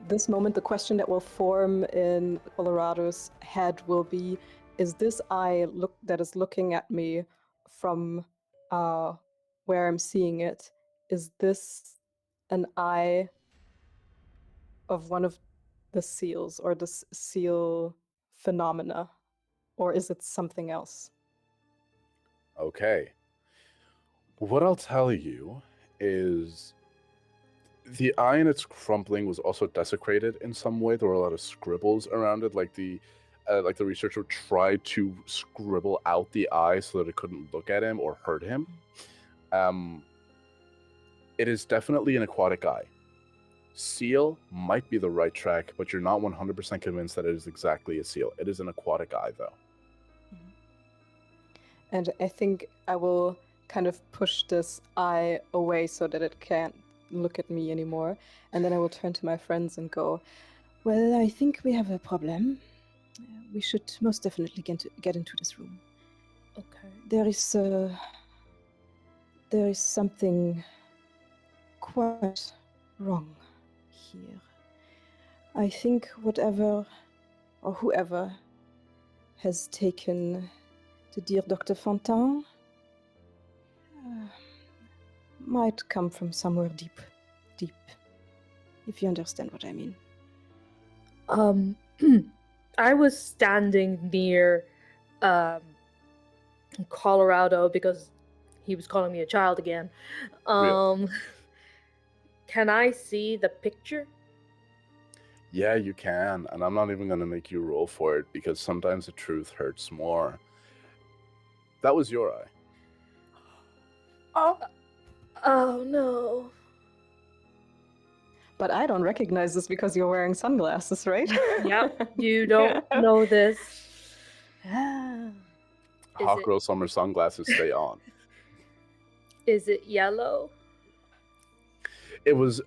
this moment, the question that will form in Colorado's head will be, is this eye that is looking at me from where I'm seeing it, is this an eye of one of the seals or the seal phenomena, or is it something else? Okay. What I'll tell you is the eye in its crumpling was also desecrated in some way. There were a lot of scribbles around it, like the researcher tried to scribble out the eye so that it couldn't look at him or hurt him. It is definitely an aquatic eye. Seal might be the right track, but you're not 100% convinced that it is exactly a seal. It is an aquatic eye, though. And I think I will kind of push this eye away so that it can't look at me anymore. And then I will turn to my friends and go, well, I think we have a problem. We should most definitely get into this room. Okay. There is something quite wrong here. I think whatever or whoever has taken the dear Dr. Fontaine might come from somewhere deep, if you understand what I mean. I was standing near Colorado because he was calling me a child again. Can I see the picture? Yeah, you can, and I'm not even going to make you roll for it because sometimes the truth hurts more. That was your eye. Oh no. But I don't recognize this because you're wearing sunglasses, right? Yep, you don't know this. Hot girl summer sunglasses stay on. Is it yellow? It was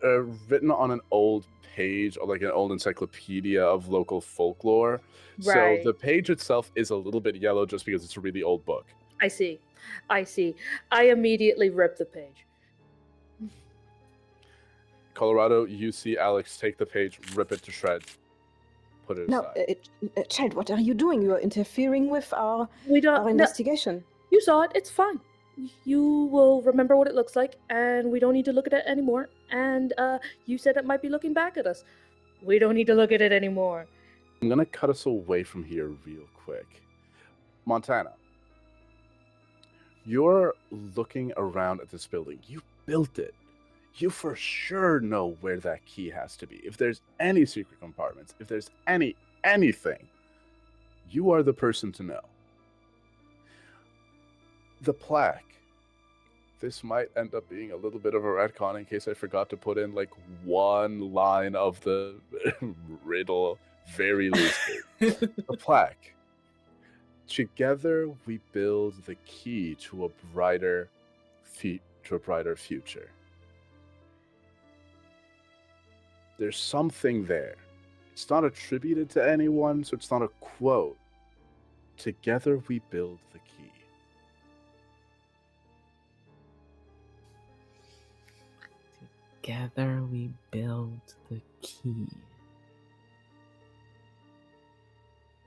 written on an old page, or like an old encyclopedia of local folklore. Right. So the page itself is a little bit yellow just because it's a really old book. I see. I immediately rip the page. Colorado, you see Alex take the page, rip it to shreds, put it aside. No, child, what are you doing? You are interfering with our No, investigation. you saw it. It's fine. You will remember what it looks like, and we don't need to look at it anymore. And you said it might be looking back at us. We don't need to look at it anymore. I'm going to cut us away from here real quick. Montana, you're looking around at this building. You built it. You for sure know where that key has to be. If there's any secret compartments, if there's anything, you are the person to know. The plaque this might end up being a little bit of a retcon in case I forgot to put in like one line of the riddle very loosely. The plaque. Together we build the key to a brighter future. There's something there. It's not attributed to anyone, so it's not a quote. Together we build the key. Together we build the key.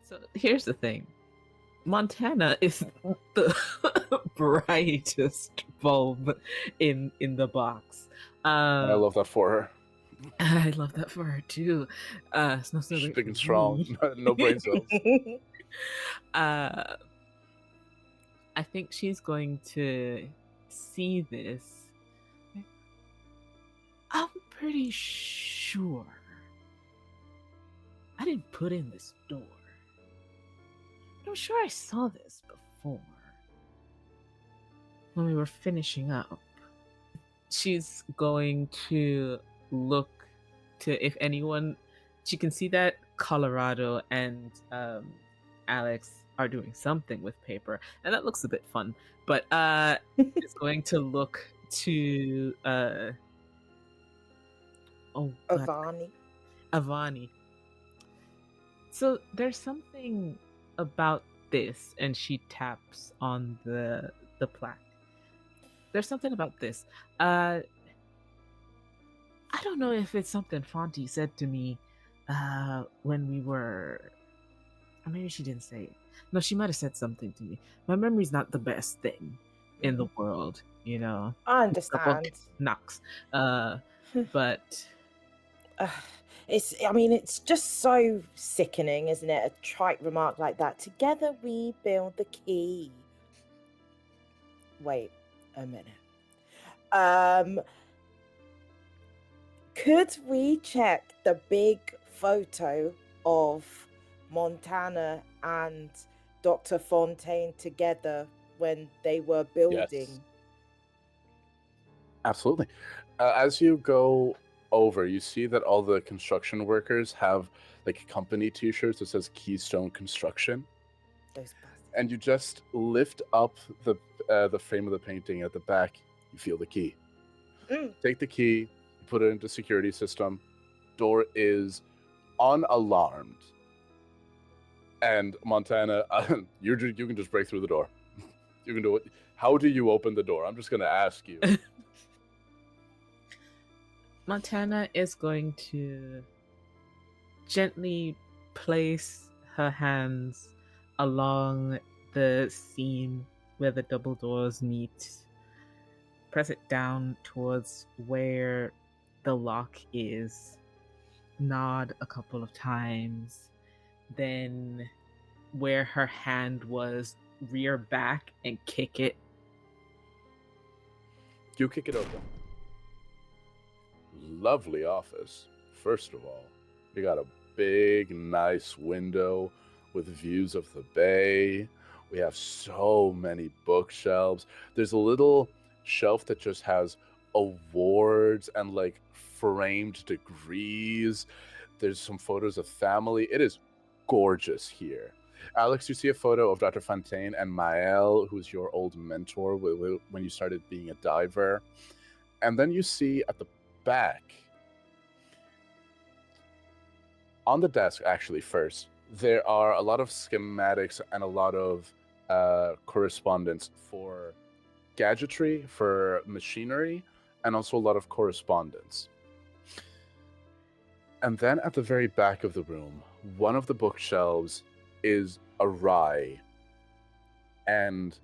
So here's the thing. Montana is the brightest bulb in the box. I love that for her. I love that for her too. It's not so She's great big for and strong. me. No brain cells. I think she's going to see this. I'm pretty sure I didn't put in this door. I'm sure I saw this before when we were finishing up. She's going to look to if anyone. She can see that Colorado and Alex are doing something with paper, and that looks a bit fun. But it's going to look to Avani. So there's something about this, and she taps on the plaque. There's something about this. I don't know if it's something Fonty said to me when we were. Or maybe she didn't say it. No, she might have said something to me. My memory's not the best thing in the world, you know. I understand. Knocks. But it's just so sickening, isn't it? A trite remark like that. Together we build the key. Wait a minute. Could we check the big photo of Montana and Dr. Fontaine together when they were building? Yes. Absolutely. As you go over, you see that all the construction workers have like company t-shirts that says Keystone Construction. Those bastards. And you just lift up the frame of the painting at the back. You feel the key. Take the key, you put it into security system. Door is unalarmed. And Montana, you can just break through the door. You can do it. How do you open the door? I'm just going to ask you. Montana is going to gently place her hands along the seam where the double doors meet, press it down towards where the lock is, nod a couple of times, then where her hand was, rear back and kick it. You kick it open. Lovely office. First of all, you got a big, nice window with views of the bay. We have so many bookshelves. There's a little shelf that just has awards and like framed degrees. There's some photos of family. It is gorgeous here. Alex, you see a photo of Dr. Fontaine and Maël, who's your old mentor when you started being a diver. And then you see at the back, on the desk, actually, first, there are a lot of schematics and a lot of correspondence for gadgetry, for machinery, and also a lot of correspondence. And then at the very back of the room, one of the bookshelves is awry. And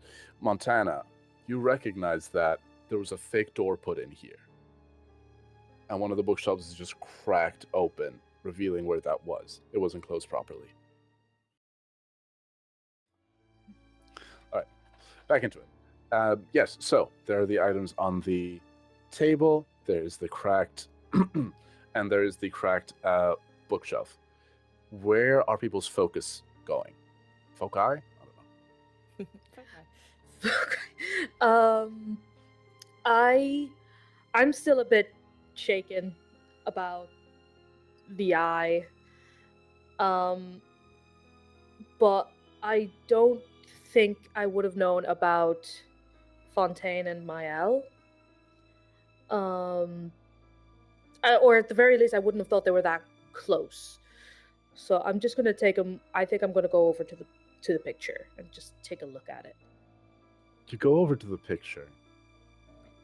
Montana, you recognize that there was a fake door put in here. And one of the bookshelves is just cracked open, revealing where that was. It wasn't closed properly. All right, back into it. Yes, so there are the items on the table. There's the cracked, and there is the cracked bookshelf. Where are people's focus going? Foci? I don't know. I'm still a bit shaken about the eye. But I don't think I would have known about Fontaine and Mael. Or at the very least, I wouldn't have thought they were that close. So I'm just gonna take them. I think I'm gonna go over to the picture and just take a look at it. You go over to the picture,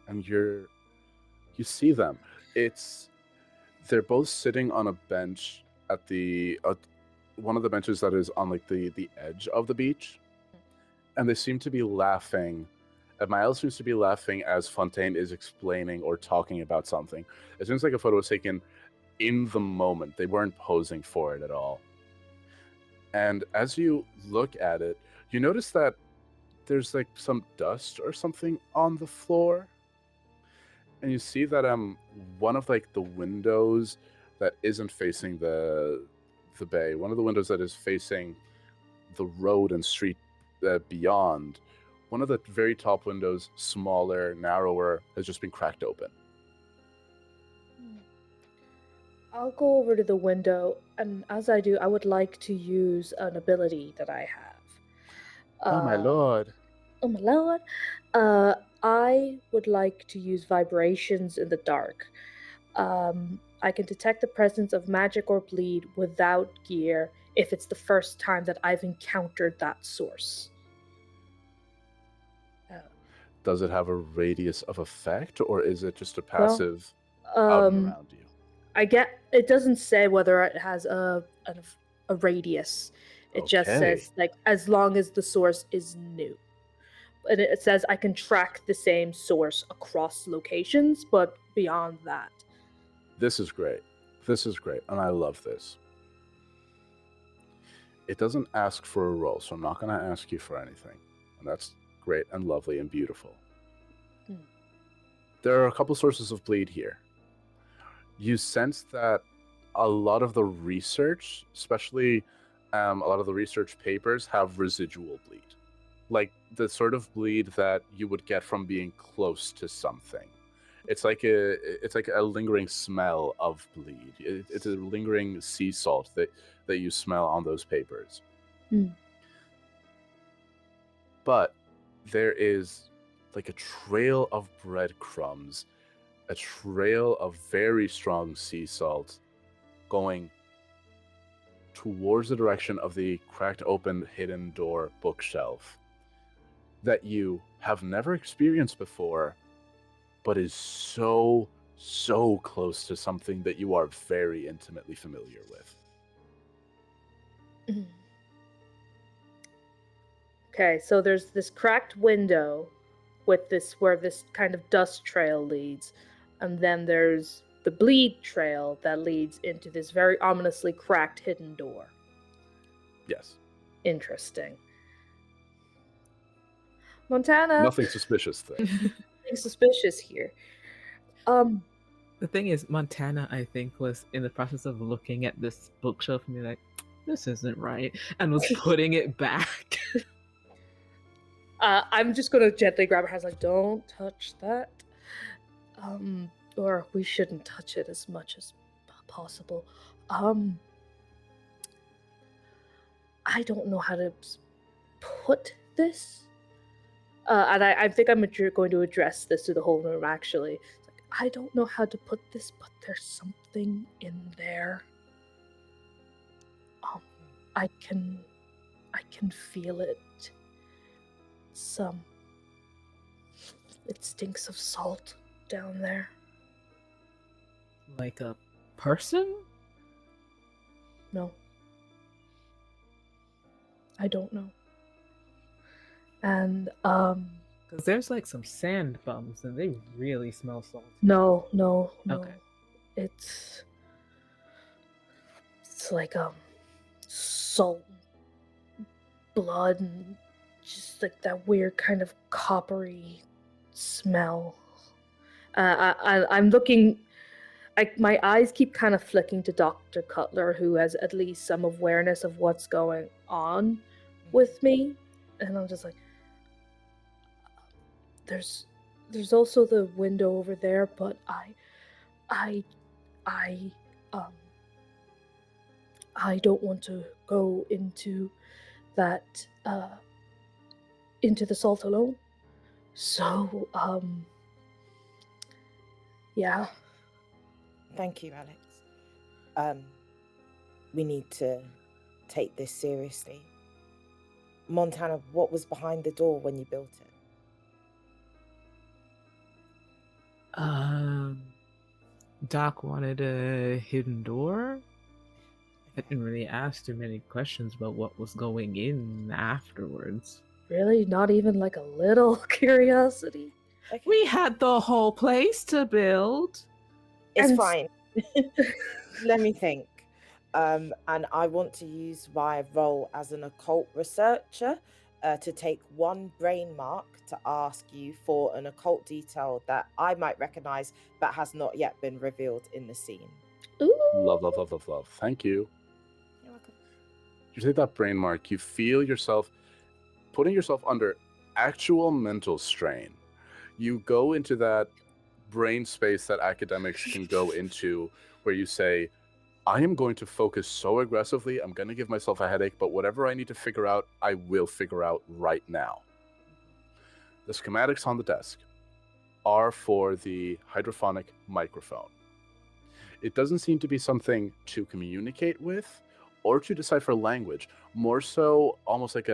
and you see them. They're both sitting on a bench at the one of the benches that is on like the edge of the beach, and they seem to be laughing. And Miles seems to be laughing as Fontaine is explaining or talking about something. It seems like a photo was taken in the moment. They weren't posing for it at all. And as you look at it, you notice that there's like some dust or something on the floor. And you see that one of like the windows that isn't facing the bay, one of the windows that is facing the road and street beyond, one of the very top windows, smaller, narrower, has just been cracked open. I'll go over to the window, and as I do, I would like to use an ability that I have. Oh my lord. Oh my lord. I would like to use vibrations in the dark. I can detect the presence of magic or bleed without gear if it's the first time that I've encountered that source. Does it have a radius of effect, or is it just a passive out and around you? It doesn't say whether it has a radius. It just says like as long as the source is new. And it says I can track the same source across locations, but beyond that. This is great. This is great, and I love this. It doesn't ask for a roll, so I'm not going to ask you for anything. And that's great and lovely and beautiful. There are a couple sources of bleed here. You sense that a lot of the research, especially a lot of the research papers, have residual bleed. Like the sort of bleed that you would get from being close to something. It's like a lingering smell of bleed. It's a lingering sea salt that you smell on those papers. But there is like a trail of breadcrumbs, a trail of very strong sea salt going towards the direction of the cracked open hidden door bookshelf that you have never experienced before, but is so close to something that you are very intimately familiar with. Okay, so there's this cracked window with where this kind of dust trail leads, and then there's the bleed trail that leads into this very ominously cracked hidden door. Yes. Interesting. Montana. Nothing suspicious there. Nothing suspicious here. The thing is, Montana, I think, was in the process of looking at this bookshelf and be like, this isn't right, and was putting it back. I'm just gonna gently grab her hands, like, don't touch that. Or we shouldn't touch it as much as possible. I don't know how to put this. And I think I'm going to address this to the whole room, actually. It's like, I don't know how to put this, but there's something in there. I can feel it. It stinks of salt down there. Like a person? No. I don't know. And, because there's like some sand bums and they really smell salty. No. Okay. It's like, salt, blood, and just like that weird kind of coppery smell. I'm looking, my eyes keep kind of flicking to Dr. Cutler, who has at least some awareness of what's going on with me. And I'm just like, there's there's also the window over there, but I um I don't want to go into that into the salt alone. So yeah. Thank you, Alex. We need to take this seriously. Montana, what was behind the door when you built it? Doc wanted a hidden door. I didn't really ask too many questions about what was going in afterwards. Really? Not even like a little curiosity? Okay. We had the whole place to build. It's And- fine. Let me think. And I want to use my role as an occult researcher to take one brain mark to ask you for an occult detail that I might recognize but has not yet been revealed in the scene. Ooh. Love. Thank you. You're welcome. You take that brain mark, you feel yourself putting yourself under actual mental strain. You go into that brain space that academics can go into where you say, I am going to focus so aggressively, I'm going to give myself a headache, but whatever I need to figure out, I will figure out right now. The schematics on the desk are for the hydrophonic microphone. It doesn't seem to be something to communicate with or to decipher language, more so almost like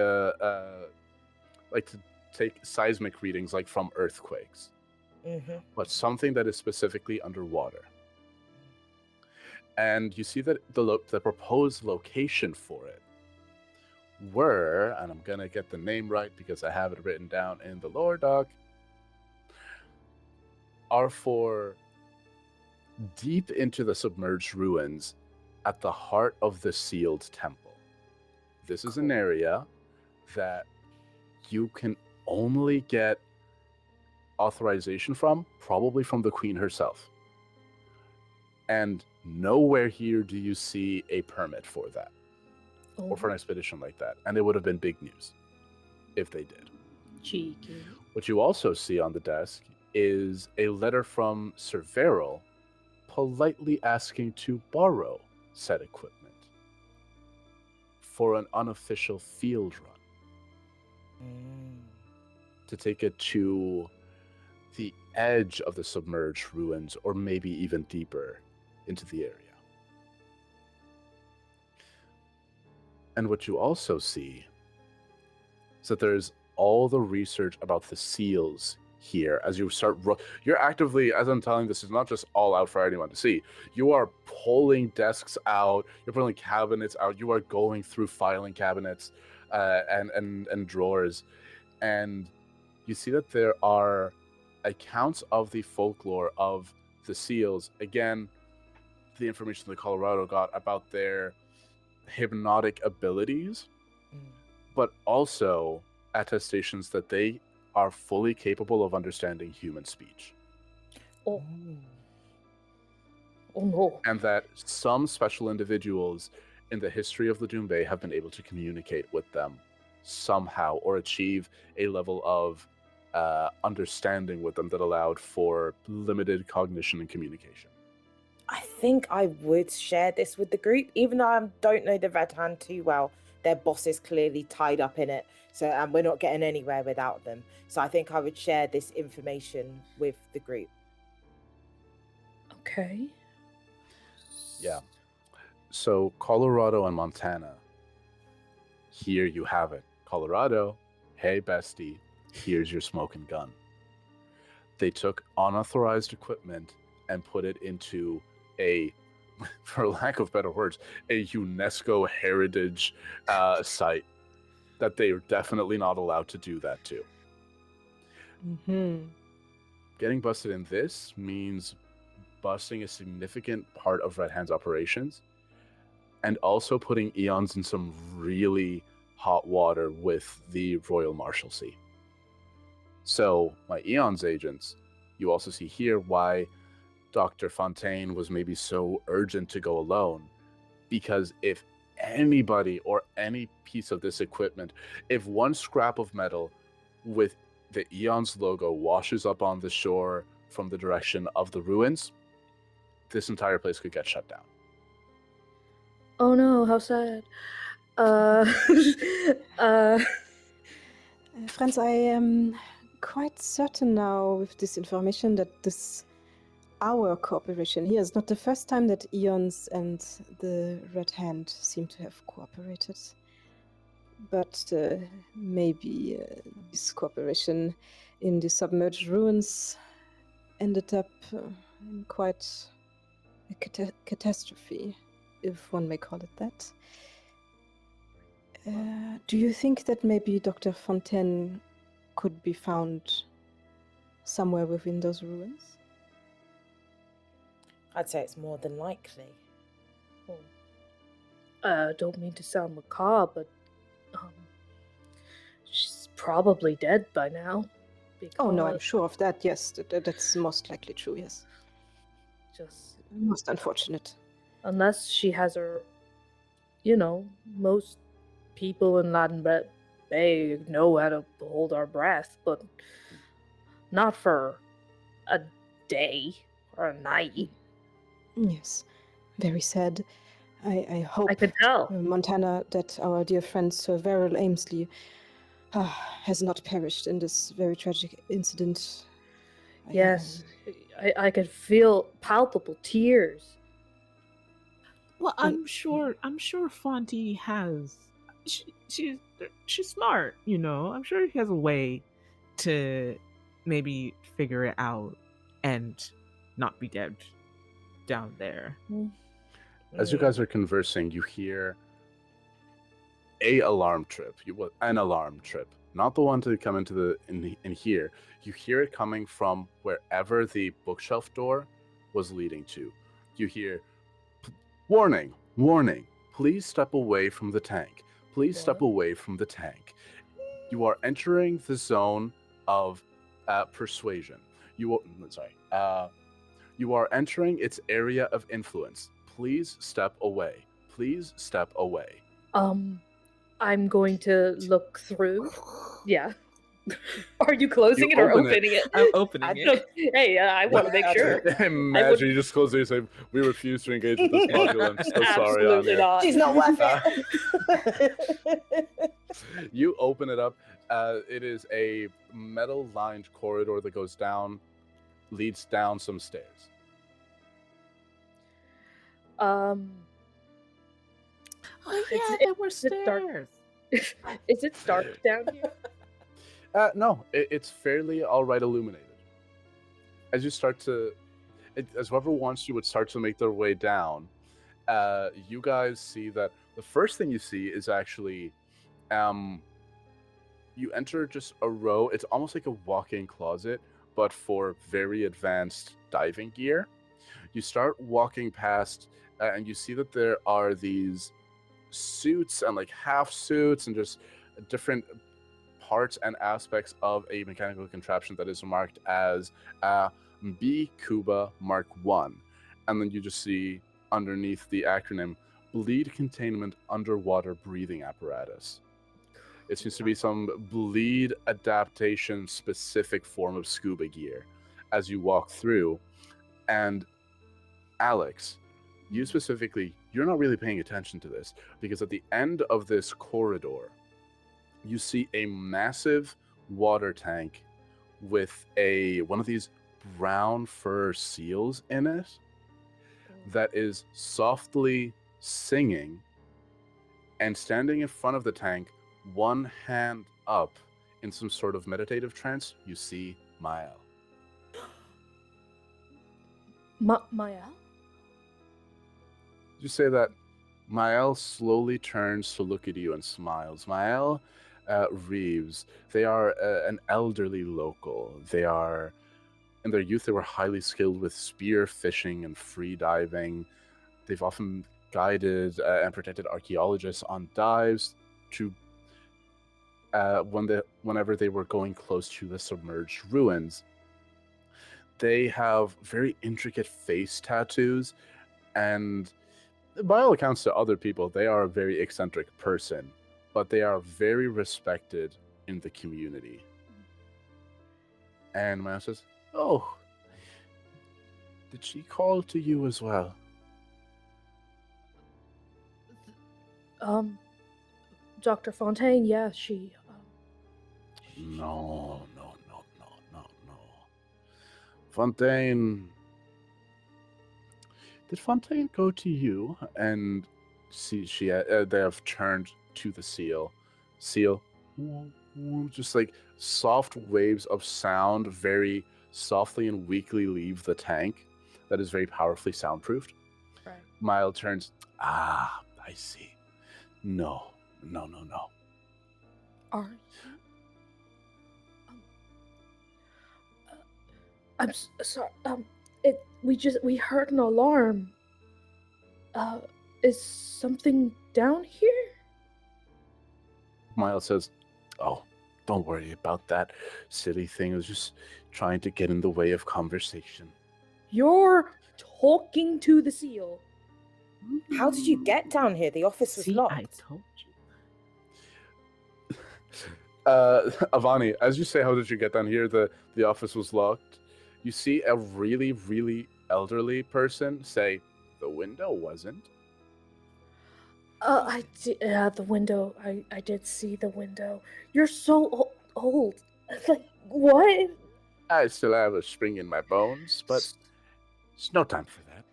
like to take seismic readings like from earthquakes, but something that is specifically underwater. And you see that the proposed location for it were, and I'm going to get the name right because I have it written down in the lore doc, are for deep into the submerged ruins at the heart of the sealed temple. This is an area that you can only get authorization from, probably from the queen herself. And nowhere here do you see a permit for that, or for an expedition like that. And it would have been big news if they did. Cheeky. What you also see on the desk is a letter from Sir Veril politely asking to borrow said equipment for an unofficial field run. To take it to the edge of the submerged ruins, or maybe even deeper into the area. And what you also see is that there's all the research about the seals here. As you start, you're actively, as I'm telling this, is not just all out for anyone to see. You are pulling desks out, you're pulling cabinets out, you are going through filing cabinets and drawers, and you see that there are accounts of the folklore of the seals. Again, the information that Colorado got about their hypnotic abilities, but also attestations that they are fully capable of understanding human speech. Oh no. And that some special individuals in the history of Laddùn Bay have been able to communicate with them somehow, or achieve a level of understanding with them that allowed for limited cognition and communication. I think I would share this with the group, even though I don't know the Red Hand too well. Their boss is clearly tied up in it, and we're not getting anywhere without them. So I think I would share this information with the group. Okay. Yeah. So Colorado and Montana, here you have it. Colorado, hey bestie, here's your smoking gun. They took unauthorized equipment and put it into a, for lack of better words, a UNESCO heritage site that they are definitely not allowed to do that to. Getting busted in this means busting a significant part of Red Hand's operations, and also putting Eons in some really hot water with the Royal Marshalsea. So, my Eons agents, you also see here why Dr. Fontaine was maybe so urgent to go alone, because if anybody or any piece of this equipment, if one scrap of metal with the Eon's logo washes up on the shore from the direction of the ruins, this entire place could get shut down. Oh no, how sad. uh, Friends, I am quite certain now with this information that this our cooperation here is not the first time that Eons and the Red Hand seem to have cooperated. But maybe this cooperation in the submerged ruins ended up in quite a catastrophe, if one may call it that. Do you think that maybe Dr. Fontaine could be found somewhere within those ruins? I'd say it's more than likely. don't mean to sound macabre, but she's probably dead by now. Oh no, I'm sure of that. Yes, that's most likely true. Yes, Just most unfortunate. unless she has her, most people in Laddùn Bay know how to hold our breath, but not for a day or a night. Yes, very sad. I hope I could tell. Montana, that our dear friend Sir Verrill Amesley has not perished in this very tragic incident. Yes, I could feel palpable tears. Well, I'm sure Fonty has. She's smart, I'm sure he has a way to maybe figure it out and not be dead down there. As you guys are conversing, you hear an alarm trip, not the one to come into in here. You hear it coming from wherever the bookshelf door was leading to. You hear, warning, please step away from the tank. Please step away from the tank. You are entering the zone of persuasion. You are entering its area of influence. Please step away. Please step away. I'm going to look through. Yeah. Are you closing You it or open it. opening it? I'm opening it. Hey, I want to make sure. Imagine you just close it and say, we refuse to engage with this module. I'm so sorry, Absolutely Anya. not. She's not worth it. You open it up. It is a metal-lined corridor that leads down some stairs. Oh yeah, there were is it dark? stairs. Is it dark down here? No, it's fairly all right illuminated. As you start to, as whoever wants you would start to make their way down, you guys see that the first thing you see is actually, you enter just a row. It's almost like a walk-in closet, but for very advanced diving gear. You start walking past, and you see that there are these suits and like half suits and just different parts and aspects of a mechanical contraption that is marked as B Cuba Mark 1. And then you just see underneath the acronym, Bleed Containment Underwater Breathing Apparatus. It seems to be some bleed adaptation specific form of scuba gear as you walk through. And Alex, you specifically, you're not really paying attention to this because at the end of this corridor, you see a massive water tank with one of these brown fur seals in it that is softly singing, and standing in front of the tank, one hand up in some sort of meditative trance, you see Mael. Mael? You say that Mael slowly turns to look at you and smiles. Mael Reeves, they are an elderly local. They are, in their youth, they were highly skilled with spear fishing and free diving. They've often guided and protected archaeologists on dives to whenever they were going close to the submerged ruins. They have very intricate face tattoos, and by all accounts to other people, they are a very eccentric person, but they are very respected in the community. And Maya says, "Oh, did she call to you as well?" Dr. Fontaine, yeah, she. No. Fontaine. Did Fontaine go to you? And see, they have turned to the seal. Seal, just like soft waves of sound, very softly and weakly leave the tank. That is very powerfully soundproofed. Right. Mile turns. I see. No. Are you? I'm sorry. We heard an alarm. Is something down here? Miles says, "Oh, don't worry about that silly thing. I was just trying to get in the way of conversation." You're talking to the seal. How did you get down here? The office was See, locked. I told you. Avani, as you say, how did you get down here? The office was locked. You see a really, really elderly person say, "The window wasn't." I did. The window. I did see the window. You're so old. Like what? I still have a spring in my bones, but it's no time for that.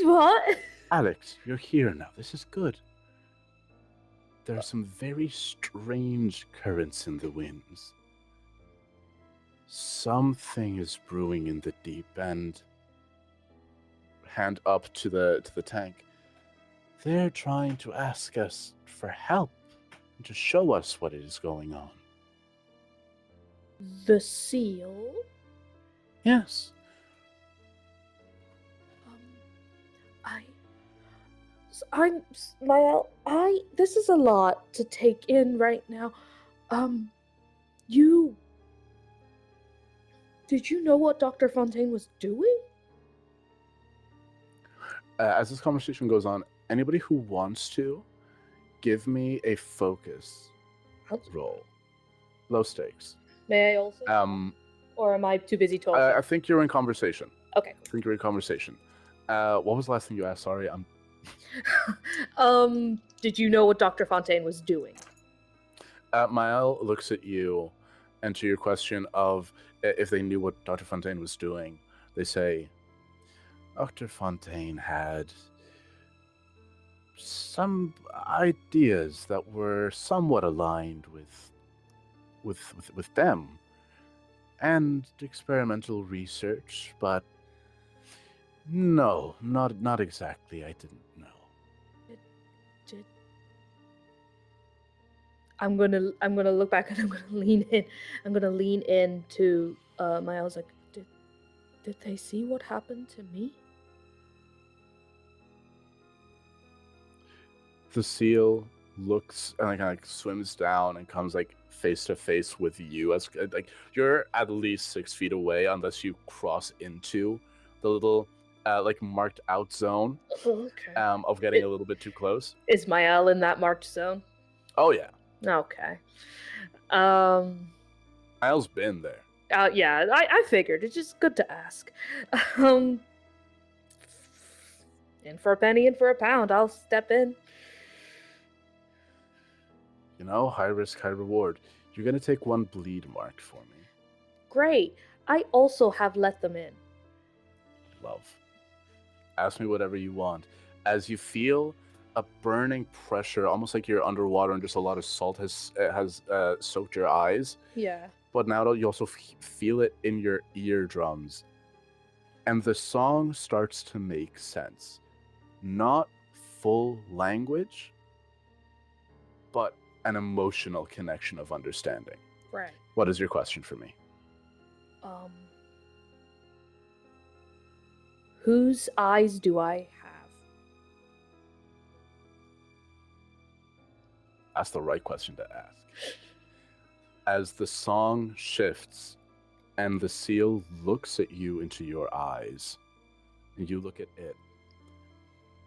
What? Alex, you're here now. This is good. There are some very strange currents in the winds. Something is brewing in the deep, and hand up to the tank. They're trying to ask us for help and to show us what is going on. The seal. Yes. I'm Smile. This is a lot to take in right now. Did you know what Dr. Fontaine was doing? As this conversation goes on, anybody who wants to, give me a focus roll. Low stakes. May I also? Or am I too busy talking? I think you're in conversation. Okay. I think you're in conversation. What was the last thing you asked? Sorry, Did you know what Dr. Fontaine was doing? Mael looks at you, and to your question of if they knew what Dr. Fontaine was doing, they say, Dr. Fontaine had some ideas that were somewhat aligned with them, and experimental research, but no, not exactly. I didn't know. I'm gonna look back and I'm gonna lean in. I'm gonna lean into Miles. Like, did they see what happened to me? The seal looks and kind of swims down and comes face to face with you. As you're at least 6 feet away, unless you cross into the little marked out zone. Okay. Of getting a little bit too close. Is Mael in that marked zone? Oh yeah. Okay. Mael's been there. Yeah, I figured. It's just good to ask. In for a penny, in for a pound. I'll step in. High risk, high reward. You're gonna take 1 bleed marked for me. Great. I also have let them in. Love. Ask me whatever you want. As you feel a burning pressure, almost like you're underwater and just a lot of salt has soaked your eyes. Yeah. But now you also feel it in your eardrums. And the song starts to make sense. Not full language, but an emotional connection of understanding. Right. What is your question for me? Whose eyes do I have? That's the right question to ask. As the song shifts and the seal looks at you into your eyes, and you look at it,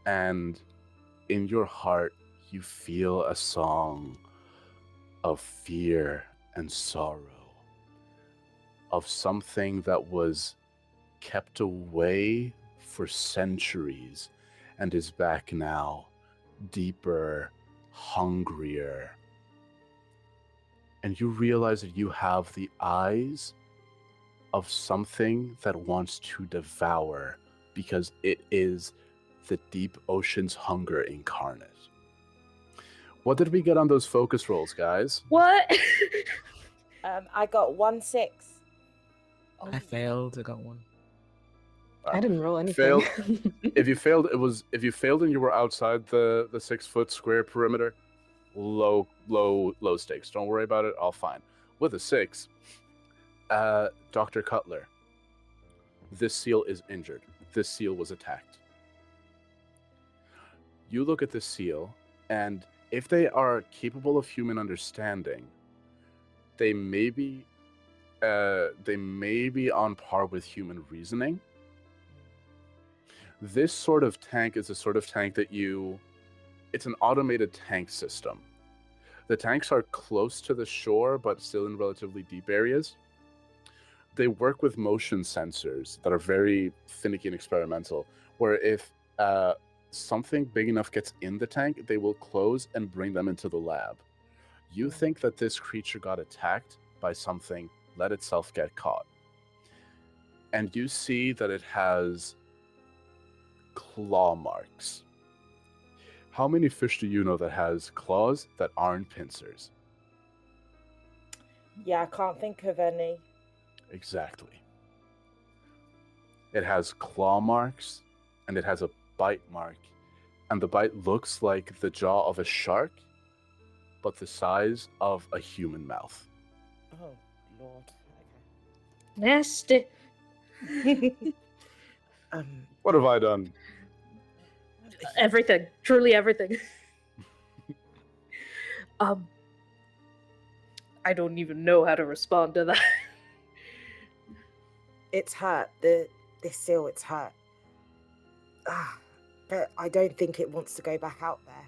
and in your heart, you feel a song of fear and sorrow. of something that was kept away for centuries and is back now, deeper, hungrier. And you realize that you have the eyes of something that wants to devour because it is the deep ocean's hunger incarnate. What did we get on those focus rolls, guys? What? I got 1 6. I failed. I got one. I didn't roll anything. Failed. If you failed, if you failed and you were outside the 6-foot square perimeter, low stakes. Don't worry about it. All fine. With a 6, Dr. Cutler, this seal is injured. This seal was attacked. You look at this seal, and if they are capable of human understanding, they may be on par with human reasoning. This sort of tank is a sort of tank that it's an automated tank system. The tanks are close to the shore, but still in relatively deep areas. They work with motion sensors that are very finicky and experimental, where if something big enough gets in the tank, they will close and bring them into the lab. You think that this creature got attacked by something, let itself get caught. And you see that it has claw marks. How many fish do you know that has claws that aren't pincers? Yeah, I can't think of any. Exactly. It has claw marks, and it has a bite mark, and the bite looks like the jaw of a shark, but the size of a human mouth. Oh, Lord. Nasty. Okay. What have I done? Everything. Truly everything. I don't even know how to respond to that. It's hurt. This seal, it's hurt. But I don't think it wants to go back out there.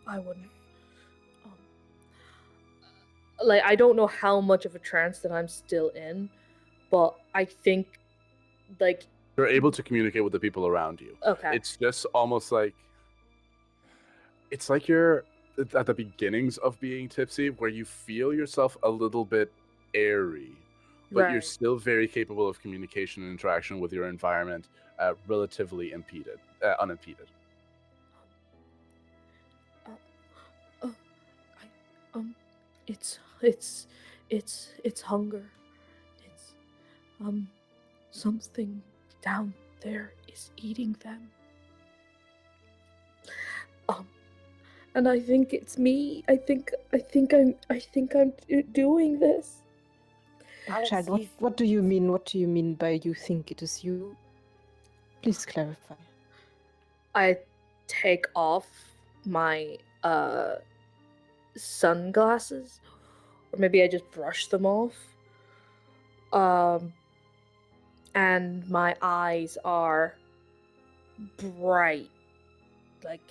I wouldn't. Like, I don't know how much of a trance that I'm still in, but I think, like... You're able to communicate with the people around you. Okay. It's just almost like... It's like you're at the beginnings of being tipsy, where you feel yourself a little bit airy, but you're Right. still very capable of communication and interaction with your environment, relatively unimpeded. It's hunger. It's something down there is eating them. And I think it's me. I think I'm doing this. Alex, Child, what do you mean? What do you mean by you think it is you? Please clarify. I take off my sunglasses, or maybe I just brush them off. And my eyes are bright, like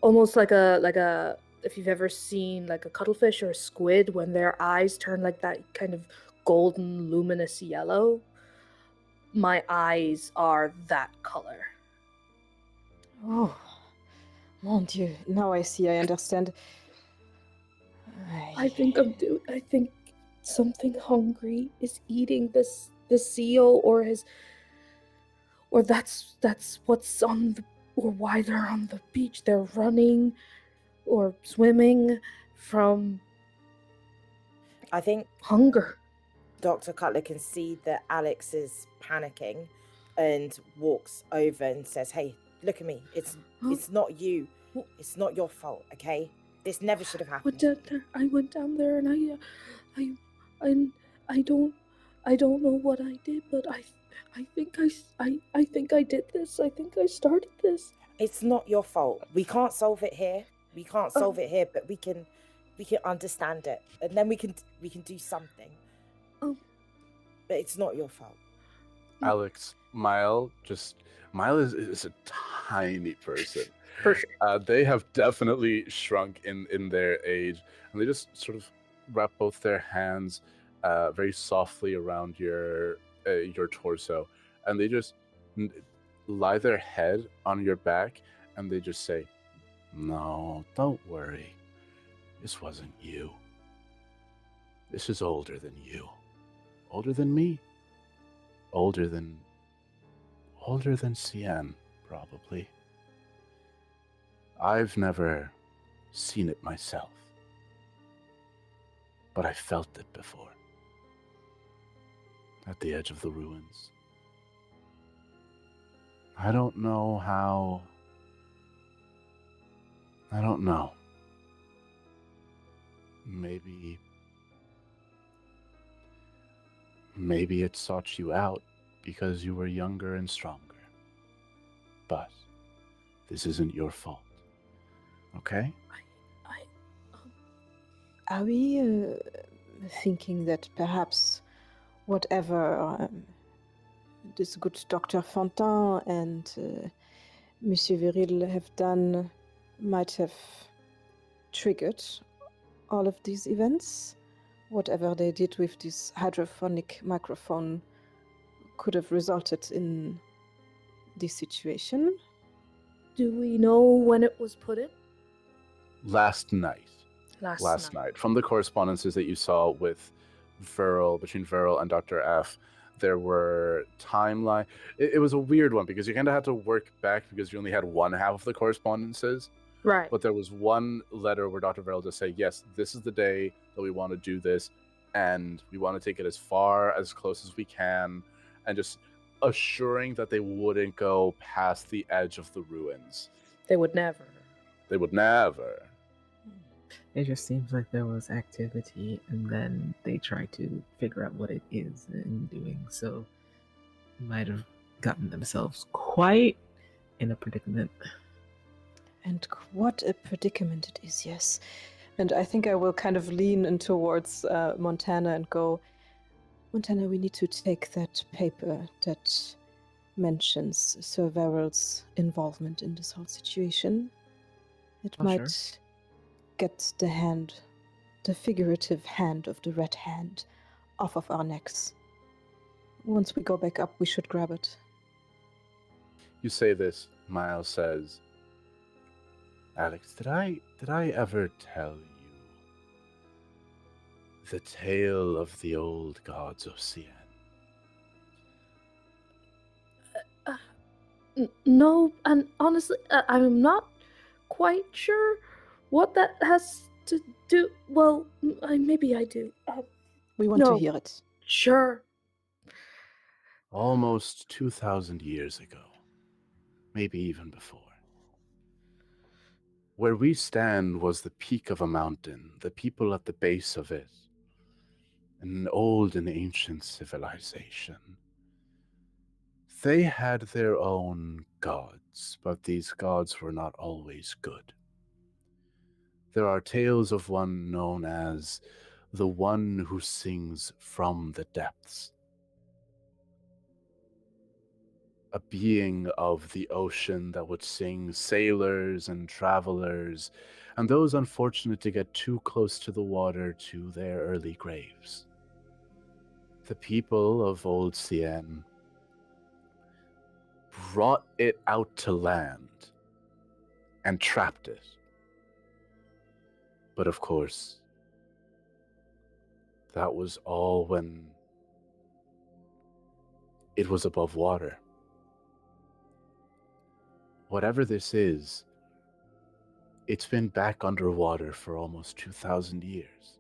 almost like a if you've ever seen like a cuttlefish or a squid when their eyes turn like that kind of golden luminous yellow. My eyes are that color. Oh, mon Dieu. Now I see, I understand. I think something hungry is eating the seal, or that's what's on the, or why they're on the beach. They're running or swimming from I think hunger. Dr. Cutler can see that Alex is panicking and walks over and says, "Hey, look at me. It's not you. It's not your fault, okay? This never should have happened." I went down there and I don't know what I did, but I think I did this. I think I started this. It's not your fault. We can't solve it here. But we can understand it, and then we can do something. But it's not your fault. Alex, Mile is a tiny person. For sure. They have definitely shrunk in their age, and they just sort of wrap both their hands very softly around your torso, and they just lie their head on your back, and they just say, "No, don't worry. This wasn't you. This is older than you. Older than me. Older than Sienne, probably. I've never seen it myself, but I felt it before. At the edge of the ruins. I don't know how... I don't know. Maybe it sought you out because you were younger and stronger. But this isn't your fault. Okay? Are we thinking that perhaps whatever this good Dr. Fontaine and Monsieur Viril have done might have triggered all of these events? Whatever they did with this hydrophonic microphone could have resulted in this situation? Do we know when it was put in? Last night. Last night. From the correspondences that you saw with between Viril and Dr. F, there were timeline. It was a weird one because you kind of had to work back because you only had one half of the correspondences. Right. But there was one letter where Dr. Viril just said, yes, this is the day that we want to do this, and we want to take it as close as we can, and just assuring that they wouldn't go past the edge of the ruins. They would never. They would never. It just seems like there was activity, and then they tried to figure out what it is, and in doing so, might have gotten themselves quite in a predicament. And what a predicament it is, yes. And I think I will kind of lean in towards Montana and go, Montana, we need to take that paper that mentions Sir Viril's involvement in this whole situation. It might Sure. get the figurative hand of the Red Hand off of our necks. Once we go back up, we should grab it. You say this, Miles says, Alex, did I ever tell you the tale of the old gods of Sienne? No, and honestly, I'm not quite sure what that has to do. Well, maybe I do. We want No. to hear it. Sure. Almost 2,000 years ago, maybe even before. Where we stand was the peak of a mountain, the people at the base of it, an old and ancient civilization. They had their own gods, but these gods were not always good. There are tales of one known as the one who sings from the depths. A being of the ocean that would sing sailors and travelers, and those unfortunate to get too close to the water to their early graves. The people of Old Sienne brought it out to land and trapped it. But of course, that was all when it was above water. Whatever this is, it's been back underwater for almost 2,000 years.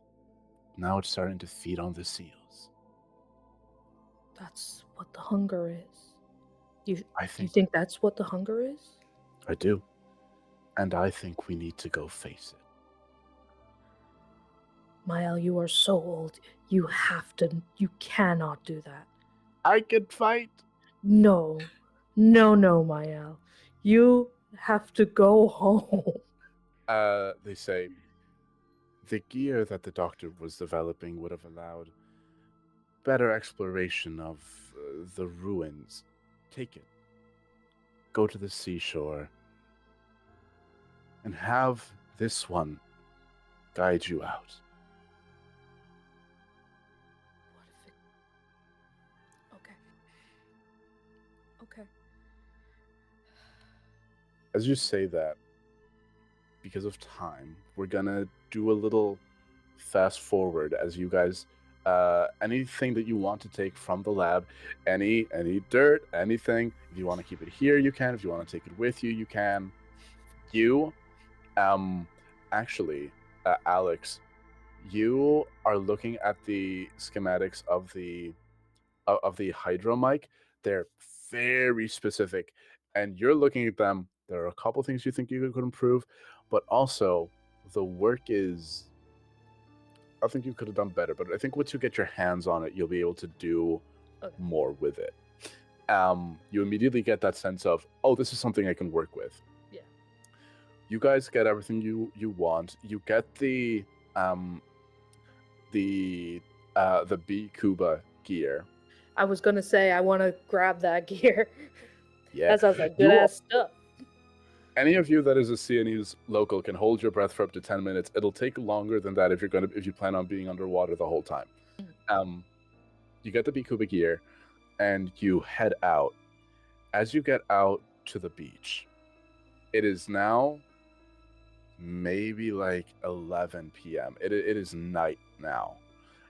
Now it's starting to feed on the seals. That's what the hunger is. You I think think that's what the hunger is? I do. And I think we need to go face it. Mael, you are so old. You cannot do that. I can fight. No, Mael. You have to go home. They say the gear that the doctor was developing would have allowed better exploration of the ruins. Take it. Go to the seashore and have this one guide you out. Okay. As you say that, because of time, we're gonna do a little fast forward as you guys anything that you want to take from the lab, any dirt, anything. If you want to keep it here, you can. If you want to take it with you, you can. You actually, Alex, you are looking at the schematics of the hydro mic. They're very specific, and you're looking at them. There are a couple things you think you could improve, but also the work is. I think you could have done better, but I think once you get your hands on it, you'll be able to do Okay. more with it. You immediately get that sense of, oh, this is something I can work with. Yeah. You guys get everything you want. You get the B Cuba gear. I was gonna say I want to grab that gear. Yeah, That sounds like You good all- ass stuff. any of you that is a Siennese local can hold your breath for up to 10 minutes. It'll take longer than that if you plan on being underwater the whole time. You get the B Cuba gear, and you head out. As you get out to the beach, it is now maybe like 11 p.m. It is night now.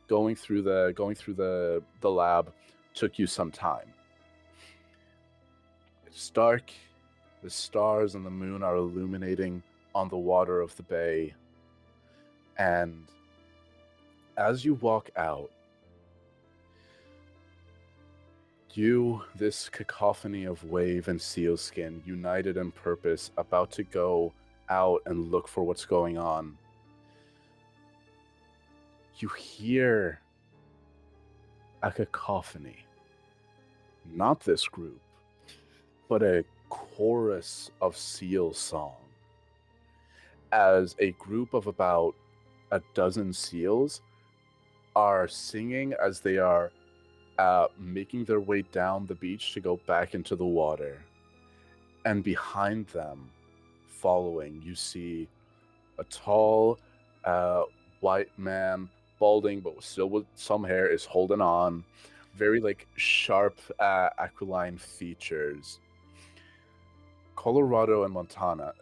Going through the lab took you some time. It's dark. The stars and the moon are illuminating on the water of the bay. And as you walk out, this cacophony of wave and seal skin, united in purpose, about to go out and look for what's going on, you hear a cacophony. Not this group, but a chorus of seal song. As a group of about a dozen seals are singing as they are making their way down the beach to go back into the water. And behind them, following, you see a tall white man, balding but still with some hair, is holding on. Very sharp aquiline features. Colorado and Montana,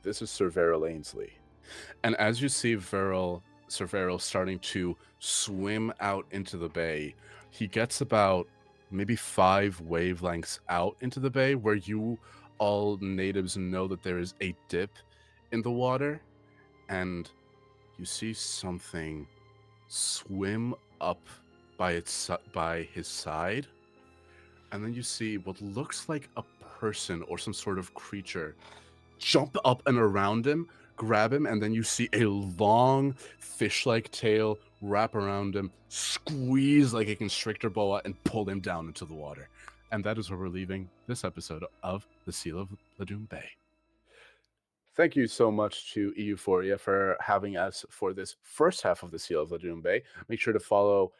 this is Sir Verrill Ainsley. And as you see Sir Verrill starting to swim out into the bay, he gets about maybe 5 wavelengths out into the bay, where you all natives know that there is a dip in the water, and you see something swim up by his side, and then you see what looks like a person or some sort of creature jump up and around him, grab him, and then you see a long fish-like tail wrap around him, squeeze like a constrictor boa, and pull him down into the water. And that is where we're leaving this episode of the Seal of Laddùn Bay. Thank you so much to Euphoria for having us for this first half of the Seal of Laddùn Bay. Make sure to follow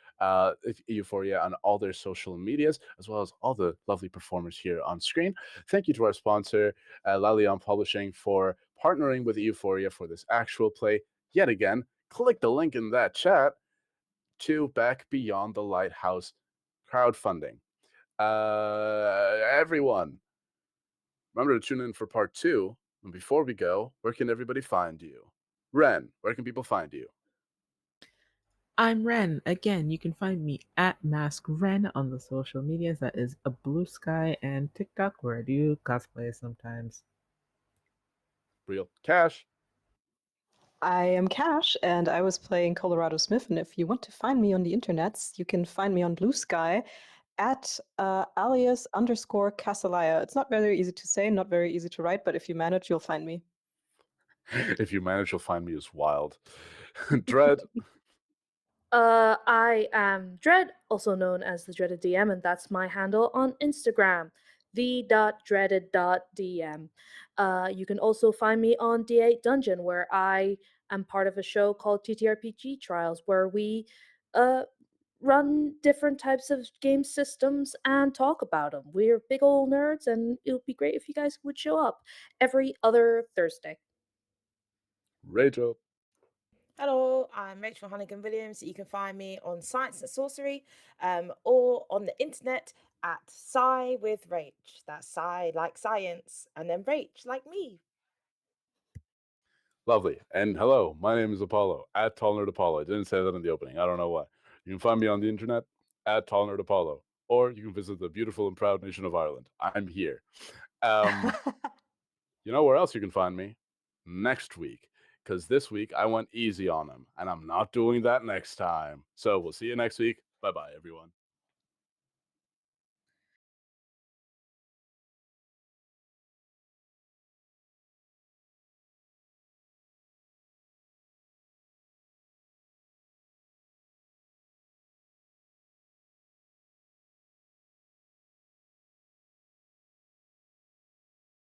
Euphoria on all their social medias, as well as all the lovely performers here on screen. Thank you to our sponsor, Lalion Publishing, for partnering with Euphoria for this actual play. Yet again, click the link in that chat to back Beyond the Lighthouse crowdfunding. Everyone, remember to tune in for part 2. And before we go, where can everybody find you? Ren, where can people find you? I'm Ren. Again, you can find me at Mask Ren on the social medias. That is a Blue Sky and TikTok, where I do cosplay sometimes. Real Cash. I am Cash, and I was playing Colorado Smith. And if you want to find me on the internets, you can find me on Blue Sky at alias_Casalaya. It's not very easy to say, not very easy to write, but if you manage, you'll find me. If you manage, you'll find me as wild. Dread. I am Dread, also known as the Dreaded DM, and that's my handle on Instagram, the.dreaded.dm. You can also find me on D8 Dungeon, where I am part of a show called TTRPG Trials, where we run different types of game systems and talk about them. We're big old nerds, and it would be great if you guys would show up every other Thursday. Rachel. Hello, I'm Rachel Hunnigan Williams. You can find me on Science and Sorcery or on the internet at Sci with Rach. That's Sci like science, and then Rach like me. Lovely. And hello, my name is Apollo, at Tall Nerd Apollo. I didn't say that in the opening. I don't know why. You can find me on the internet, at Tall Nerd Apollo, or you can visit the beautiful and proud nation of Ireland. I'm here. You know where else you can find me? Next week. Because this week I went easy on him, and I'm not doing that next time. So we'll see you next week. Bye-bye, everyone.